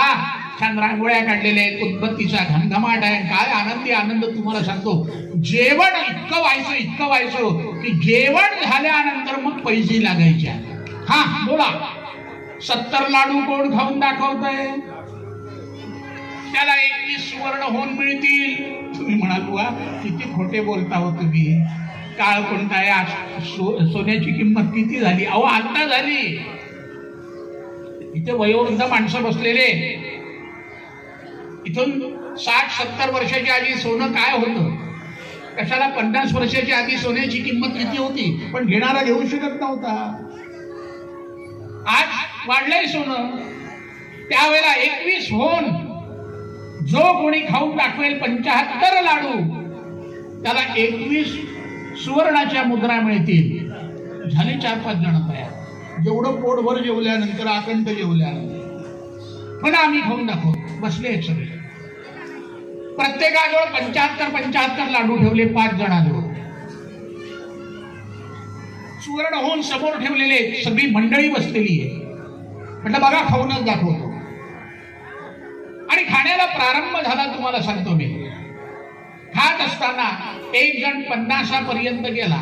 छान रांगोळ्या काढलेल्या आहेत, उदबत्तीचा घमघमाट आहे. काय आनंदी आनंद तुम्हाला सांगतो. जेवण इतकं व्हायचं की जेवण झाल्यानंतर मग पैसे लागायच्या. हा बोला, 70 लाडू कोण खाऊन दाखवतंय? त्याला 21 सुवर्ण होऊन मिळतील. तुम्ही म्हणाल वा किती खोटे बोलता हो तुम्ही. काळ कोणता आहे, आज सोन्याची किंमत किती झाली? अहो आता झाली. इथे वयोवृद्ध माणसं बसलेले, इथून 60-70 वर्षाच्या आधी सोनं काय होतं? कशाला 50 वर्षाच्या आधी सोन्याची किंमत किती होती, पण घेणारा घेऊ शकत नव्हता. आज वाढलंय सोनं. त्यावेळेला 21 होऊन जो कोणी खाऊन दाखवेल 75 लाडू, त्याला 21 सुवर्णाच्या मुद्रा मिळतील. झाले 4-5 जण तयार. जेवढं पोटभर जेवल्यानंतर, आकंठ जेवल्यानंतर पण आम्ही खाऊन दाखवू. बसले आहेत सगळे. प्रत्येकाजवळ 75 लाडू ठेवले. 5 जणांजवळ सुवर्ण होऊन समोर ठेवलेले, सगळी मंडळी बसलेली आहे. म्हटलं बघा, खाऊनच दाखवतो. आणि खाण्याला प्रारंभ झाला. तुम्हाला सांगतो मी, खात असताना एक जण 50 पर्यंत गेला.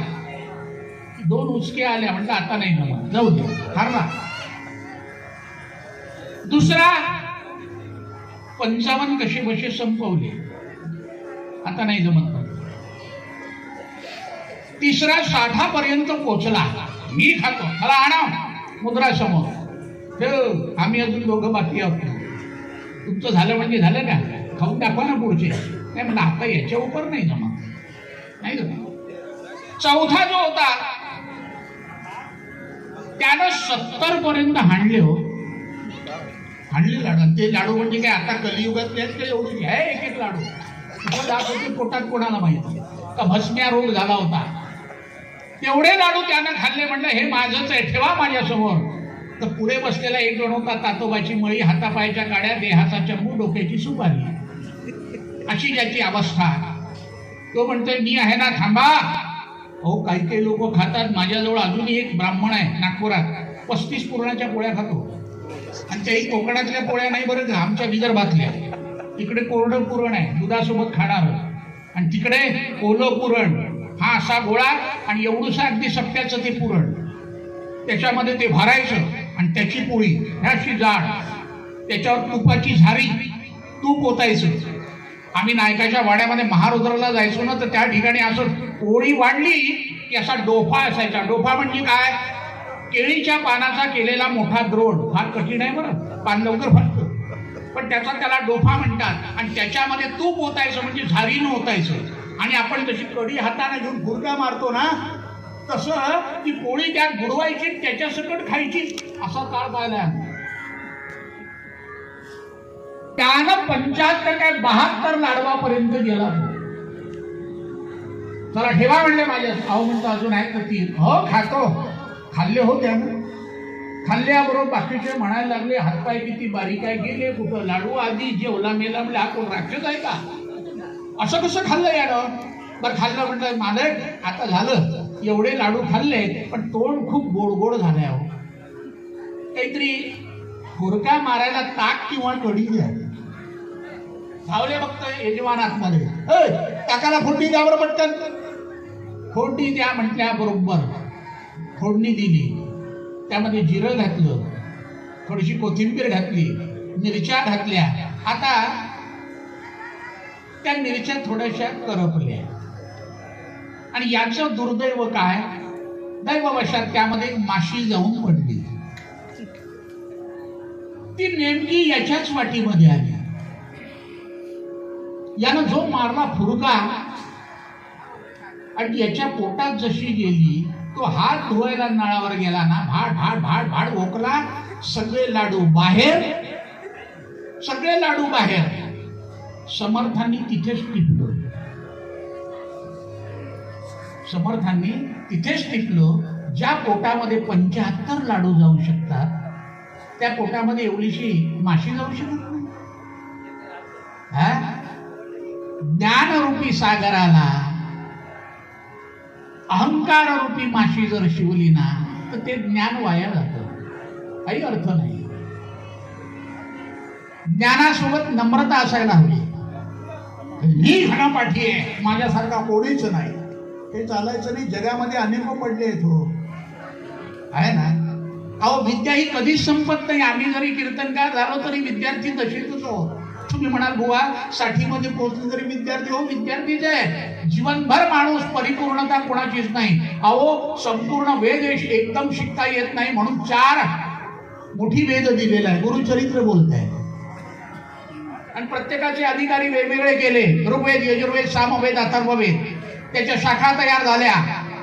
2 उचके आल्या. म्हटलं आता नाही जमत, जाऊ दे, हरला. दुसरा 55 कसे बसे संपवले, आता नाही जमत. तिसरा 60 पर्यंत पोचला. मी खातो, मला आणा मुद्रा समोर. आम्ही अजून दोघं बाकी आहोत. तुमचं झालं म्हणजे झालं का? खाऊन दाखवा ना पुढचे. नाही म्हणलं आता याच्या उपर नाही जमत, नाही जमत. चौथा जो होता त्यानं 70 पर्यंत हाणले. हो, हाणले लाडू. ते लाडू म्हणजे काय आता कलियुगातले आहेत का? एवढी आहे एक एक लाडू. दाखवते पोटात कोणाला माहिती का भस्म्या रोग झाला होता. तेवढे लाडू त्यानं खाल्ले. म्हणलं हे माझंच आहे, ठेवा माझ्यासमोर. तर पुढे बसलेला एक जण होता, तातोबाची मळी, हातापायच्या काड्या, देहाचा चंबू, डोक्याची सुपारी, अशी ज्याची अवस्था. तो म्हणतोय मी आहे ना, थांबा. हो, काही काही लोक खातात. माझ्याजवळ अजूनही एक ब्राह्मण आहे नागपुरात, 35 पुरणाच्या पोळ्या खातो. आणि त्याही कोकणातल्या पोळ्या नाही बरं का, आमच्या विदर्भातल्या. इकडे कोरडं पुरण आहे, दुधासोबत खाणार. आणि तिकडे ओलं पुरण, हा असा गोळा आणि एवढूसा अगदी सप्प्याचं ते पुरण, त्याच्यामध्ये ते भरायचं आणि त्याची पोळी ह्याची जाड, त्याच्यावर तुपाची झारी, तूप ओतायचं. आम्ही नायकाच्या वाड्यामध्ये महारुद्राला जायचो ना, तर त्या ठिकाणी असं पोळी वाढली की असा डोफा असायचा. डोफा म्हणजे काय? केळीच्या पानाचा केलेला मोठा द्रोण. फार कठीण आहे बरं, पान लवकर फाटतं, पण त्याला डोफा म्हणतात. आणि त्याच्यामध्ये तूप ओतायचं, म्हणजे झारीनं ओतायचं. आणि आपण जशी कढी हाताने घेऊन फुरका मारतो ना, तसं ती पोळी त्यात बुडवायची, त्याच्या सकट खायची. असा काळ पाहिला. त्यानं 75 काय 72 लाडवापर्यंत गेला. चला ठेवा म्हणले माझ्या. अहो म्हणतो अजून आहेत ना 3. हो खातो. खाल्ले हो त्यानं. खाल्ल्याबरोबर बाकीचे म्हणायला लागले हातपाय किती बारीक आहे, गेले कुठं लाडू आधी जेवला मेला. म्हणजे हा कोण राक्षस आहे का? असं कसं खाल्लं यानं? बरं खाल्लं म्हटलं मालक आता झालं, एवढे लाडू खाल्ले पण तोंड खूप गोड गोड झाले. अहो काहीतरी फुरका मारायला ताक किंवा कढी द्या. धावले बघतोय यजमान आतमध्ये. ताकाला फोडणी द्या बरं पटकन. फोडणी द्या म्हटल्या बरोबर फोडणी दिली. त्यामध्ये जिरं घातलं, थोडीशी कोथिंबीर घातली, मिरच्या घातल्या. आता त्या मिरच्या थोड्याशा करपल्या. आणि याचं दुर्दैव काय, दैववशात त्यामध्ये माशी जाऊन पडली. ती नेमकी याच्याच वाटीमध्ये आली. यानं जो मारला फुरका आणि याच्या पोटात जशी गेली, तो हात धुवायला नळावर गेला ना, भाड भाड भाड भाड ओकला. सगळे लाडू बाहेर, सगळे लाडू बाहेर. समर्थांनी तिथेच टिपलं. समर्थांनी तिथेच टिपलं. ज्या पोटामध्ये 75 लाडू जाऊ शकतात, त्या पोटामध्ये एवढीशी माशी जाऊ शकत नाही. ज्ञानरूपी सागराला अहंकार रूपी माशी जर शिवली ना तर ते ज्ञान वाया जातं, काही अर्थ नाही. ज्ञानासोबत नम्रता असायला हवी. मी घणापाठी आहे, माझ्यासारखा कोणीच नाही, हे चालायचं नाही. जगामध्ये अनेक पडले आहेत हो, आहे ना. अहो विद्या ही कधीच संपत नाही. आम्ही जरी कीर्तनकार झालो तरी विद्यार्थी तशीच हो. तुम्ही म्हणाल बुवा 60 मध्ये पोहोचले तरी विद्यार्थी, हो विद्यार्थीच आहे. जीवनभर माणूस, परिपूर्णता कोणाचीच नाही. अहो संपूर्ण वेद एकदम शिकता येत नाही, म्हणून 4 मोठी वेद दिलेला आहे. गुरुचरित्र बोलत आहे आणि प्रत्येकाचे अधिकारी वेगवेगळे केले. ऋग्वेद, यजुर्वेद, सामवेद, अथर्ववेद, त्याच्या शाखा तयार झाल्या.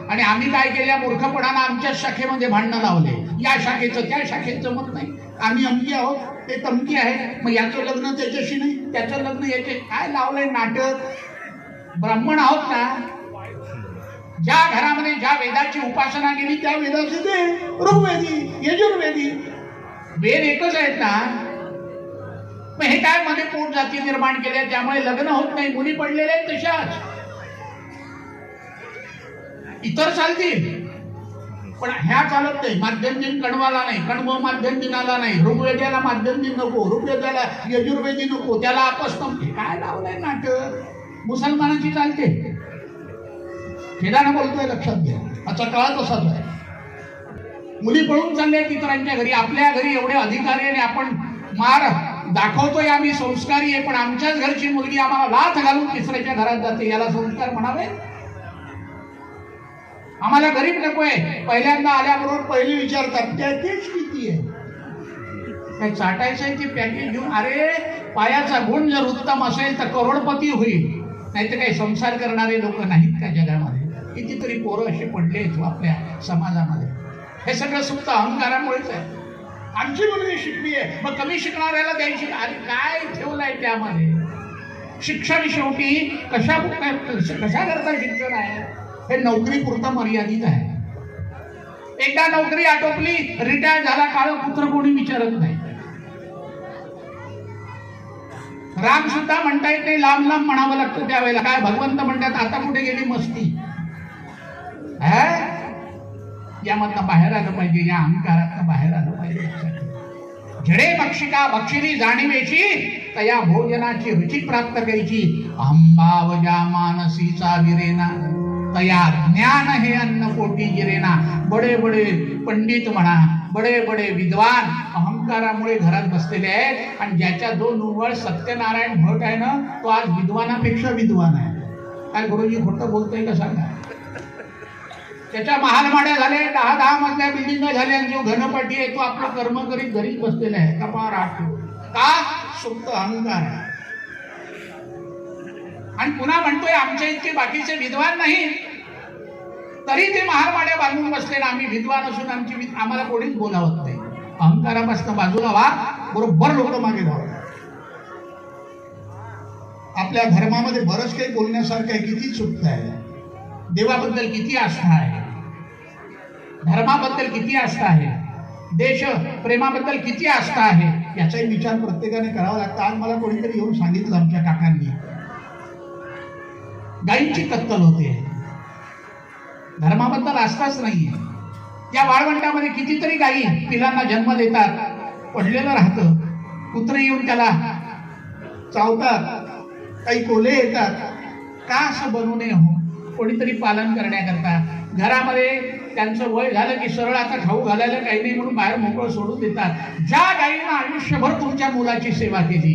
आणि आम्ही काय केल्या मूर्खपणानं आमच्याच शाखेमध्ये भांडणं लावले. या शाखेचं त्या शाखेचं मत नाही, आम्ही अमकी आहोत, ते तमकी आहे, मग याचं लग्न त्याच्याशी नाही, त्याचं लग्न याचे. काय लावलंय नाटक. ब्राह्मण आहोत ना, ज्या घरामध्ये ज्या वेदाची उपासना केली त्या वेदाचे ते ऋग्वेदी, यजुर्वेदी, वेद एकच आहेत ना. मग हे काय मध्ये पोट जाती निर्माण केल्या, त्यामुळे लग्न होत नाही, मुली पडलेल्या आहेत तशाच. इतर चालतील पण ह्या चालत नाही. माध्यम दिन कणवाला नाही, कणव माध्यम दिनाला नाही, ऋग्वेदाला माध्यम दिन नको, ऋग्वेदाला यजुर्वेदी नको, त्याला अपस्तम. काय लावलंय नाटक. मुसलमानाची चालते, खेदानं बोलतोय, लक्षात घ्या. आजचा काळ तसाच आहे. मुली पळून चालल्या इतरांच्या घरी, आपल्या घरी एवढे अधिकारी आणि आपण मार दाखवतोय आम्ही संस्कारी आहे, पण आमच्याच घरची मुलगी आम्हाला लाथ घालून तिसऱ्याच्या घरात जाते, याला संस्कार म्हणावे. आम्हाला गरीब नकोय. पहिल्यांदा आल्याबरोबर पहिले विचारतात पॅकेज किती आहे, काय चाटायचं आहे ते पॅकेज घेऊन. अरे पायाचा गुण जर उत्तम असेल तर करोडपती होईल, नाही तर काही संसार करणारे लोक नाहीत का जगामध्ये. कितीतरी पोरं असे पडले आहेत आपल्या समाजामध्ये. हे सगळं सुप्त अहंकारामुळेच आहे. आमची मुलगी शिकली आहे, मग कमी शिकणाऱ्याला द्यायची. अरे काय ठेवलंय त्यामध्ये. शिक्षण शेवटी कशा करता शिक्षण आहे, हे नोकरी पुरतं मर्यादित आहे. एकदा नोकरी आटोपली, रिटायर झाला, काळं पुत्र कोणी विचारत नाही. राम सुद्धा म्हणता येत नाही, लांब लांब म्हणावं लागतं त्यावेळेला. काय भगवंत म्हणतात आता कुठे गेली मस्ती. यामधनं बाहेर आलं पाहिजे, या अहंकारातनं बाहेर आलं पाहिजे. झडे भक्षिका भक्षिली जाणीवेची, तया भोजनाची रुची प्राप्त करायची. अंबावजा मानसीचा विरेना, तया ज्ञान हे अन्न पोटी गिरेना. बडे बडे पंडित म्हणा, बडे बडे विद्वान अहंकारामुळे घरात बसलेले आहेत. आणि ज्याच्या 2 उंगळ सत्यनारायण भट आहे ना, तो आज विद्वानापेक्षा विद्वान आहे. काय गुरुजी खोटं बोलतोय का सांगा. त्याच्या महालमाड्या झाले, 10-10 मधल्या बिल्डिंग झाल्या, जो घनपाठी आहे तो आपलं कर्म करीत घरीच बसलेला आहे. कपाळ आठवू का, सुप्त अहंकार आहे. आणि पुन्हा म्हणतोय आमच्या इतके बाकीचे विद्वान नाही, तरी ते महालमाड्या बांधून बसले ना. आम्ही विद्वान असून आम्हाला कोणीच बोलावत नाही. अहंकारापासून बाजूला व्हा, बरोबर लोक मागे धावतात. आपल्या धर्मामध्ये बरंच काही बोलण्यासारखं आहे. किती चुकत आहे. देवाबद्दल किती आस्था आहे, धर्माबद्दल किती आस्था आहे, देश प्रेमाबद्दल किती आस्था आहे, याचाही विचार प्रत्येकाने करावा लागतो. आज मला कोणीतरी येऊन सांगितलं, आमच्या काकांनी, गायींची कत्तल होते, धर्माबद्दल आस्थाच नाहीये. या वाळवंटामध्ये कितीतरी गायी पिलांना जन्म देतात, पडलेलं राहतं, कुत्रे येऊन त्याला चावतात, काही कोल्हे येतात. का असं बनू नये हो. कोणीतरी पालन करण्याकरता घरामध्ये त्यांचं वय झालं की सरळ आता खाऊ घालायला काही नाही म्हणून बाहेर मोकळं सोडून देतात. ज्या गायीनं आयुष्यभर तुमच्या मुलाची सेवा केली,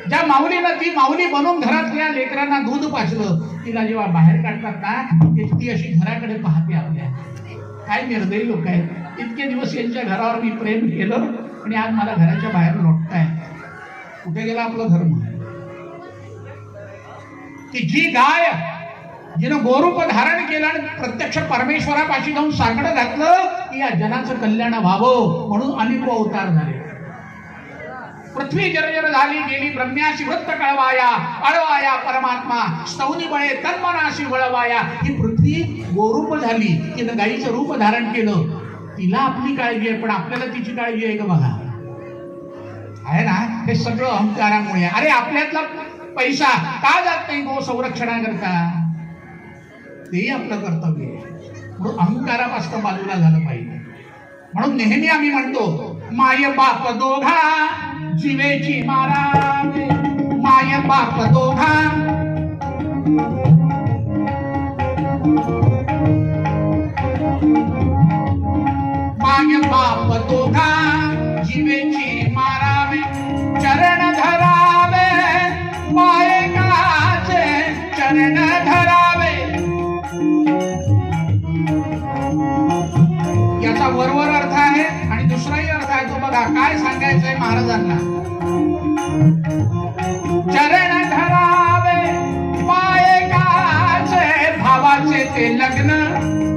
ज्या माऊलीनं ती माऊली बनवून घरातल्या लेकरांना दूध पाजलं, तिला जेव्हा बाहेर काढतात ना, ती अशी घराकडे पाहते आपल्या. काय निर्दयी लोक आहेत. इतके दिवस यांच्या घरावर मी प्रेम केलं आणि आज मला घराच्या बाहेर लोटताय. कुठे गेला आपलं धर्म. की जी गाय जिनं गोरूप धारण केलं आणि प्रत्यक्ष परमेश्वरापाशी जाऊन साकडं घातलं की या जनाचं कल्याण व्हावं म्हणून अनेक अवतार झाले. पृथ्वी जर्जर झाली गेली, ब्रह्म्याशी वृत्त कळवाया, अळवाया परमात्मा स्तौनी बळे तन्मनाशी वळवाया. ही पृथ्वी गोरूप झाली, तिनं गाईचं रूप धारण केलं. तिला आपली काळजी आहे, पण आपल्याला तिची काळजी आहे का बघा. आहे ना. हे सगळं अहंकारामुळे. अरे आपल्यातला पैसा का जात नाही गो संरक्षणाकरता. तेही आपलं कर्तव्य आहे. म्हणून अहंकारापासून बाजूला झालं पाहिजे. म्हणून नेहमी आम्ही म्हणतो माय बाप दोघा जीवेची मारावे, माय बाप दोघा माय बाप दोघा जीवेची मारावे, चरण धरावे बायकाचे चरण धरावे. याचा वरवर अर्थ आहे आणि दुसराही अर्थ आहे. तो बघा काय सांगायचंय महाराजांना. चरण धरावे बायकाचे, भावाचे ते लग्न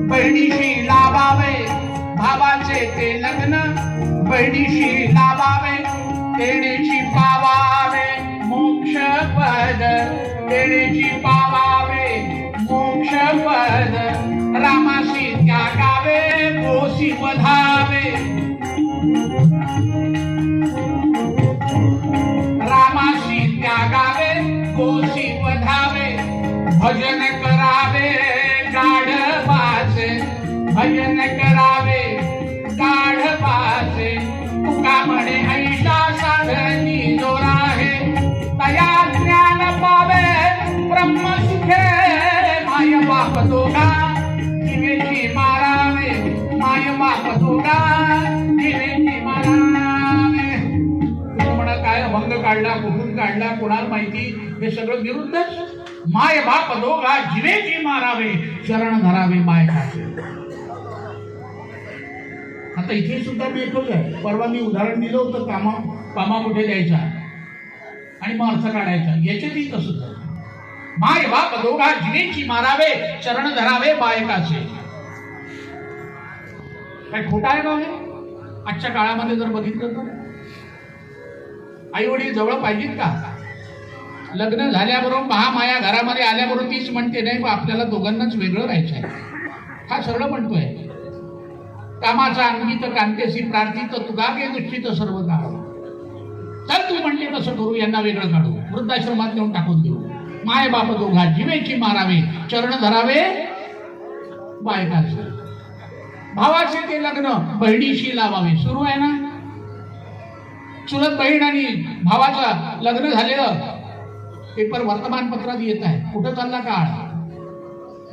बहिणीशी लावावे, भावाचे ते लग्न बहिणीशी लावावे. तेणेची पावावे मोक्ष पद, तेणेची पावावे मोक्ष पद. रामाशी त्यागावे कोसी वधावे, रामाशी त्यागावे कोसी वधावे. भजन करावे गाढवाचे, भजन करावे गाढवाचे. तुका म्हणे ऐशा साधनी जोराहे, तया ज्ञान पावे ब्रह्मसुखे. माय बाप दोघा जीवेची मारावे, माय बाप दोघा जीवेची मारावे. तुम्ही म्हणा काय अभंग काढला, कुठून काढला, कोणाला माहिती. हे सगळं विरुद्धच. माय बाप दोघा जीवेची मारावे, चरण धरावे बायकाचे. आता इथे सुद्धा मी एकच आहे. परवा मी उदाहरण दिलं होतं कामा कुठे द्यायचा आणि मग अर्थ काढायचा. याच्यातही तसंच आहे. माय बाप दोघा जीवेची मारावे, चरण धरावे बायकाचे. काय खोटा आहे का? आजच्या काळामध्ये जर बघितलं तर आई वडील जवळ पाहिजेत का? लग्न झाल्याबरोबर महामाया घरामध्ये आल्याबरोबर तीच म्हणते नाही आपल्याला दोघांनाच वेगळं राहायचं आहे. हा सरळ म्हणतोय. कामाचा अंकित कांतेसी प्रार्थित तुगा गे दुष्टित सर्व काळ. चल तू म्हणते तसं करू, यांना वेगळं काढू, वृद्धाश्रमात नेऊन टाकून देऊ. माय बाप दोघा जीवेची मारावे, चरण धरावे बायकाचे. भावाचे ते लग्न बहिणीशी लावावे. सुरू आहे ना. चुलत बहीण आणि भावाचं लग्न झालेलं पेपर वर्तमानपत्रात येत आहे. कुठं चालला काळ.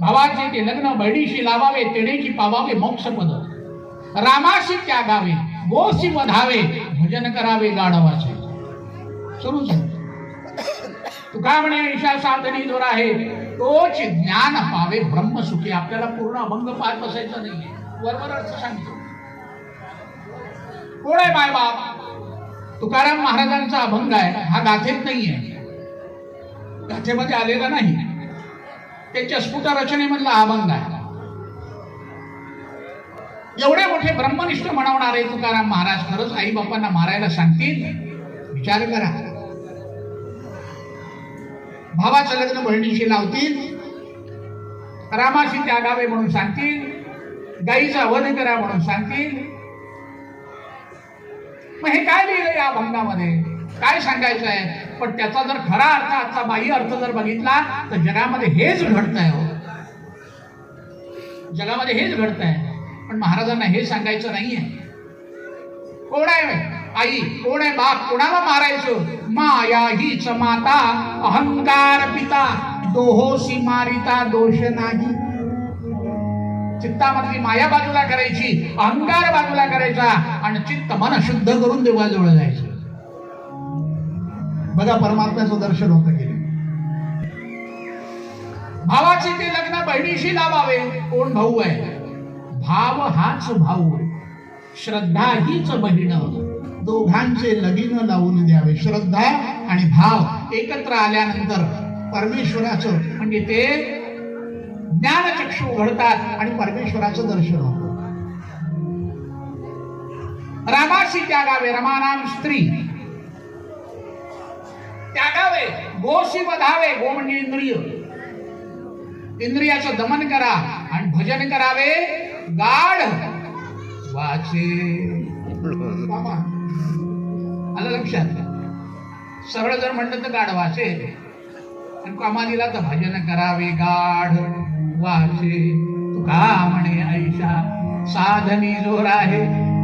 भावाचे ते लग्न बहिणीशी लावावे, तेणेची पावावे मोक्षपद. रामाशी त्यागावे गोसी वधावे, भजन करावे गाढवाचे. सुरूच आहे. तुका म्हणे ईशा साधनी जोर आहे, तोच ज्ञान पावे ब्रह्मसुखी. आपल्याला पूर्ण अभंग पाहत बसायचं नाहीये. वरवर अर्थ सांगतो. कोण आहे माय बाप? तुकाराम महाराजांचा अभंग आहे. हा गाथेत नाहीये, गाथेमध्ये आलेला नाही. त्याच्या स्फुट रचनेमधला अभंग आहे. एवढे मोठे ब्रह्मनिष्ठ म्हणवणारे तुकाराम महाराज खरंच आई बापांना मारायला सांगतील? विचार करा. भावाचं लग्न बहिणीशी लावतील, रामाशी त्यागावे म्हणून सांगतील, गाईचा वध करा म्हणून सांगतील. मग हे काय लिहिलं या अभंगामध्ये? काय सांगायचं आहे? पण त्याचा जर खरा अर्थ, आजचा बाह्य अर्थ जर बघितला तर जगामध्ये हेच घडतंय हो. जगामध्ये हेच घडतंय. पण महाराजांना हे सांगायचं नाहीये. कोण आहे आई, कोण आहे बाप, कोणाला मारायचं? माया हीच माता, अहंकार पिता, दोहोसी मारिता दोष नाही. चित्तामधली माया बाजूला करायची, अहंकार बाजूला करायचा आणि चित्त मन शुद्ध करून देवाजवळ जायचं. बघा परमात्म्याचं दर्शन होतं की. भावाचे ते लग्न बहिणीशी लावावे. कोण भाऊ आहे? भाव हाच भाऊ, श्रद्धा हीच बहीण, दोघांचे लगीन लावून द्यावे. श्रद्धा आणि भाव एकत्र आल्यानंतर परमेश्वराचं म्हणजे ते ज्ञानचक्षु उघडतात आणि परमेश्वराचं दर्शन होतं. रामाशी त्यागावे, रमानाम स्त्री त्यागावे, गोशी वधावे. गो म्हणजे इंद्रिय, इंद्रियाचं दमन करा आणि भजन करावे गाढ वाचे. आलं लक्षात? सरळ जर म्हणलं तर गाढ वाचे आणि कामाला तर भजन करावे गाढ वाचे तुका म्हणे ऐशा साधनी जोर आहे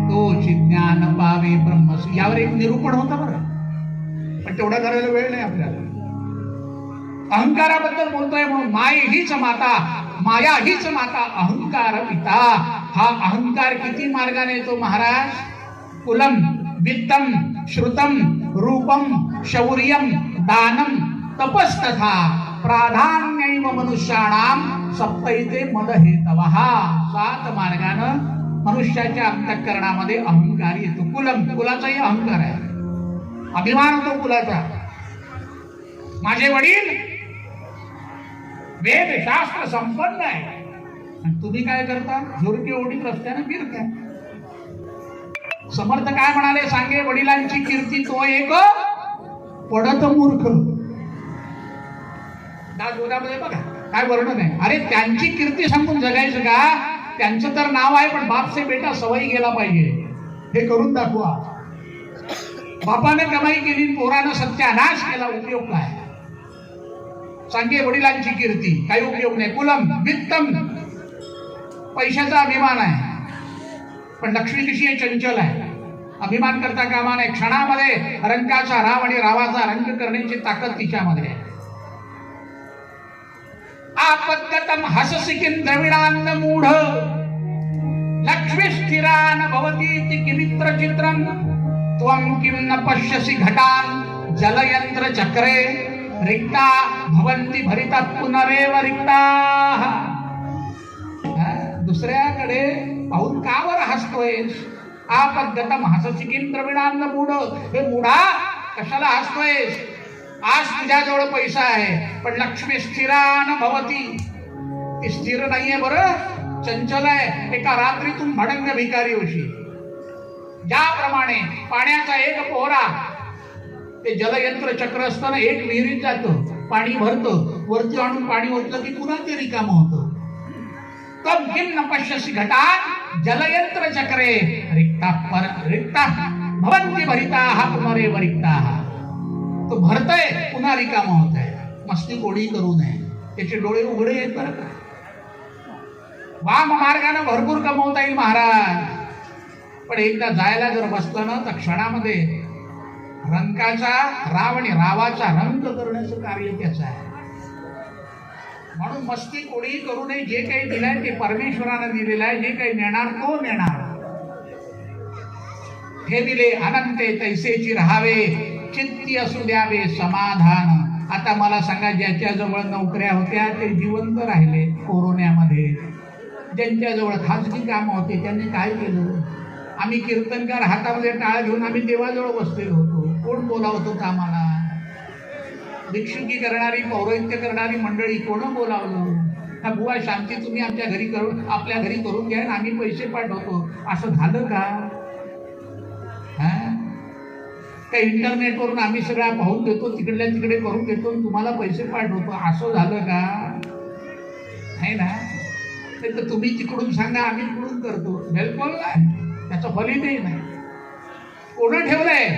तोची ज्ञान पावे ब्रह्मस. यावर एक निरूपण होतं बरं, पण तेवढा करायला वेळ नाही आपल्याला. अहंकाराबद्दल बोलतोय म्हणून माय हीच माता, माया हीच माता, अहंकार पिता. हा अहंकार किती मार्गाने येतो महाराज? कुलम वित्तम श्रुतम रूपम शौर्यम दानम तपस्तथा प्राधान्यैव मनुष्याणाम सप्तैते मद हेतवः. 7 मार्गानं मनुष्याच्या अंतःकरणामध्ये अहंकार येतो. कुलम, कुलाचाही अहंकार आहे, अभिमान होतो कुलाचा. माझे वडील वेद शास्त्र संपन्न आहे आणि तुम्ही काय करता? झुरके ओढीत रस्त्याने फिरताय. समर्थ काय म्हणाले? सांगे वडिलांची कीर्ती तो एक पडत मूर्ख. दासबोधामध्ये बघा काय वर्णन आहे. अरे त्यांची कीर्ती सांगून जगायचं का? त्यांचं तर नाव आहे, पण बाप से बेटा सवयी गेला पाहिजे. हे करून दाखवा. बापाने कमाई केली, पोरानं सत्यानाश केला, उपयोग काय? सांगे वडिलांची कीर्ती, काही उपयोग नाही. कुलम वित्तम, पैशाचा अभिमान आहे, पण लक्ष्मी कशी आहे? चंचल आहे. अभिमान करता कामा नये. क्षणामध्ये रंगाचा राव आणि रावाचा रंग करण्याची ताकद तिच्यामध्ये आहे. आपद्गतम हससि किं द्रविडान्न मूढ लक्ष्मी स्थिरान भवतीति किमित्र चित्रम त्वं किं न पश्यसि घटान जलयंत्र चक्रे रिक्ता भवन्ति भरिता पुनरेव रिक्ताः. दुसऱ्याकडे पाहून का बरं हसतोयस? आपद्गतम हससि किं द्रविडान्न मूढ. हे मूढा कशाला हसतोयस? आज तुझ्याजवळ पैसा आहे, पण लक्ष्मी स्थिरान भवती, ती स्थिर नाहीये बरं, चंचल आहे. एका रात्रीतून भडंग भिकारी होशील. ज्याप्रमाणे पाण्याचा एक पोहरा ते जलयंत्र चक्र असताना एक विहिरीत जातं, पाणी भरतं, वरती आणून पाणी ओतलं की पुन्हा ते रिकामं होतं. तब किं न पश्यसि घटान जलयंत्र चक्रे रिक्ता भवन्ति भरिताः पुनरेव रिक्ताः. तो भरतय पुन्हा रिकामा होत आहे. मस्ती कोणी करू नये. त्याचे डोळे उघडे आहेत बरं का. वाम मार्गाने भरपूर कमवता येईल महाराज, पण एकदा जायला जर बसलं ना तर क्षणामध्ये रंगाचा राव आणि रावाचा रंग करण्याचं कार्य त्याचं आहे. म्हणून मस्ती कोणी करू नये. जे काही दिलंय ते परमेश्वरानं दिलेलं आहे. जे काही नेणार तो नेणार. हे दिले अनंते तैसेची राहावे चित्ती असू द्यावे समाधान. आता मला सांगा, ज्याच्याजवळ नोकऱ्या होत्या ते जिवंत राहिले कोरोनामध्ये. ज्यांच्याजवळ खाजगी कामं होते त्यांनी काय केलं? आम्ही कीर्तनकार हातामध्ये टाळ घेऊन आम्ही देवाजवळ बसलेलो होतो. कोण बोलावत होतं आम्हाला? भिक्षुकी करणारी, पौरोहित्य करणारी मंडळी कोण बोलावलं? हा बुवा शांती तुम्ही आमच्या घरी करून आपल्या घरी करून घ्या, आम्ही पैसे पाठवतो. असं झालं का? काही इंटरनेटवरून आम्ही सगळा पाहून देतो, तिकडल्या तिकडे करून देतो, तुम्हाला पैसे पाठवतो, असं झालं का? आहे ना? तर तुम्ही तिकडून सांगा, आम्ही तिकडून करतो. बिलकुल नाही. त्याचं फलितही नाही. कोण ठेवलंय?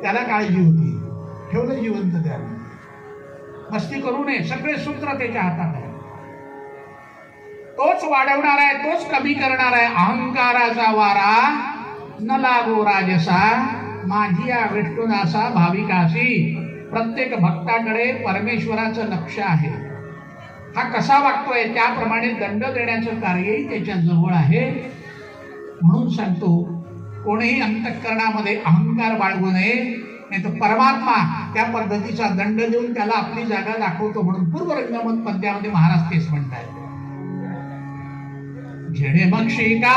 त्याला काळजी होती, ठेवलं जिवंत त्याला. मस्ती करू नये. सगळे सूत्र त्याच्या हातात आहे. तोच वाढवणार आहे, तोच कमी करणार आहे. अहंकाराचा वारा न लागो राजसा माझी या विष्णुदासा भाविकाशी. प्रत्येक भक्ताकडे परमेश्वराचं लक्ष आहे. हा कसा वागतोय त्याप्रमाणे दंड देण्याचं कार्यही त्याच्या जवळ आहे. म्हणून सांगतो, कोणीही अंतःकरणामध्ये अहंकार बाळगू नये, नाही तर परमात्मा त्या पद्धतीचा दंड देऊन त्याला आपली जागा दाखवतो. म्हणून पूर्व रंगमत पद्यामध्ये महाराज तेच म्हणतात, जेणे मक्षिका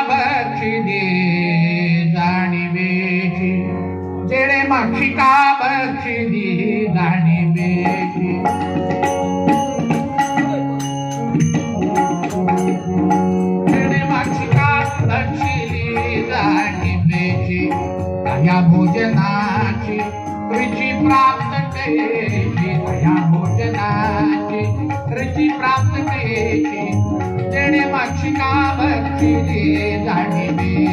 भक्षी दे जाणीवेची, जेणे मक्षिका भक्षी दे जाणीवेची. जेणे मक्षिका भक्षी दे जाणीवेची, या भोजनाची रुची प्राप्त केली, या भोजनाची रुची प्राप्त केली. जेणे मक्षिका भक्षी दे जाणीवेची.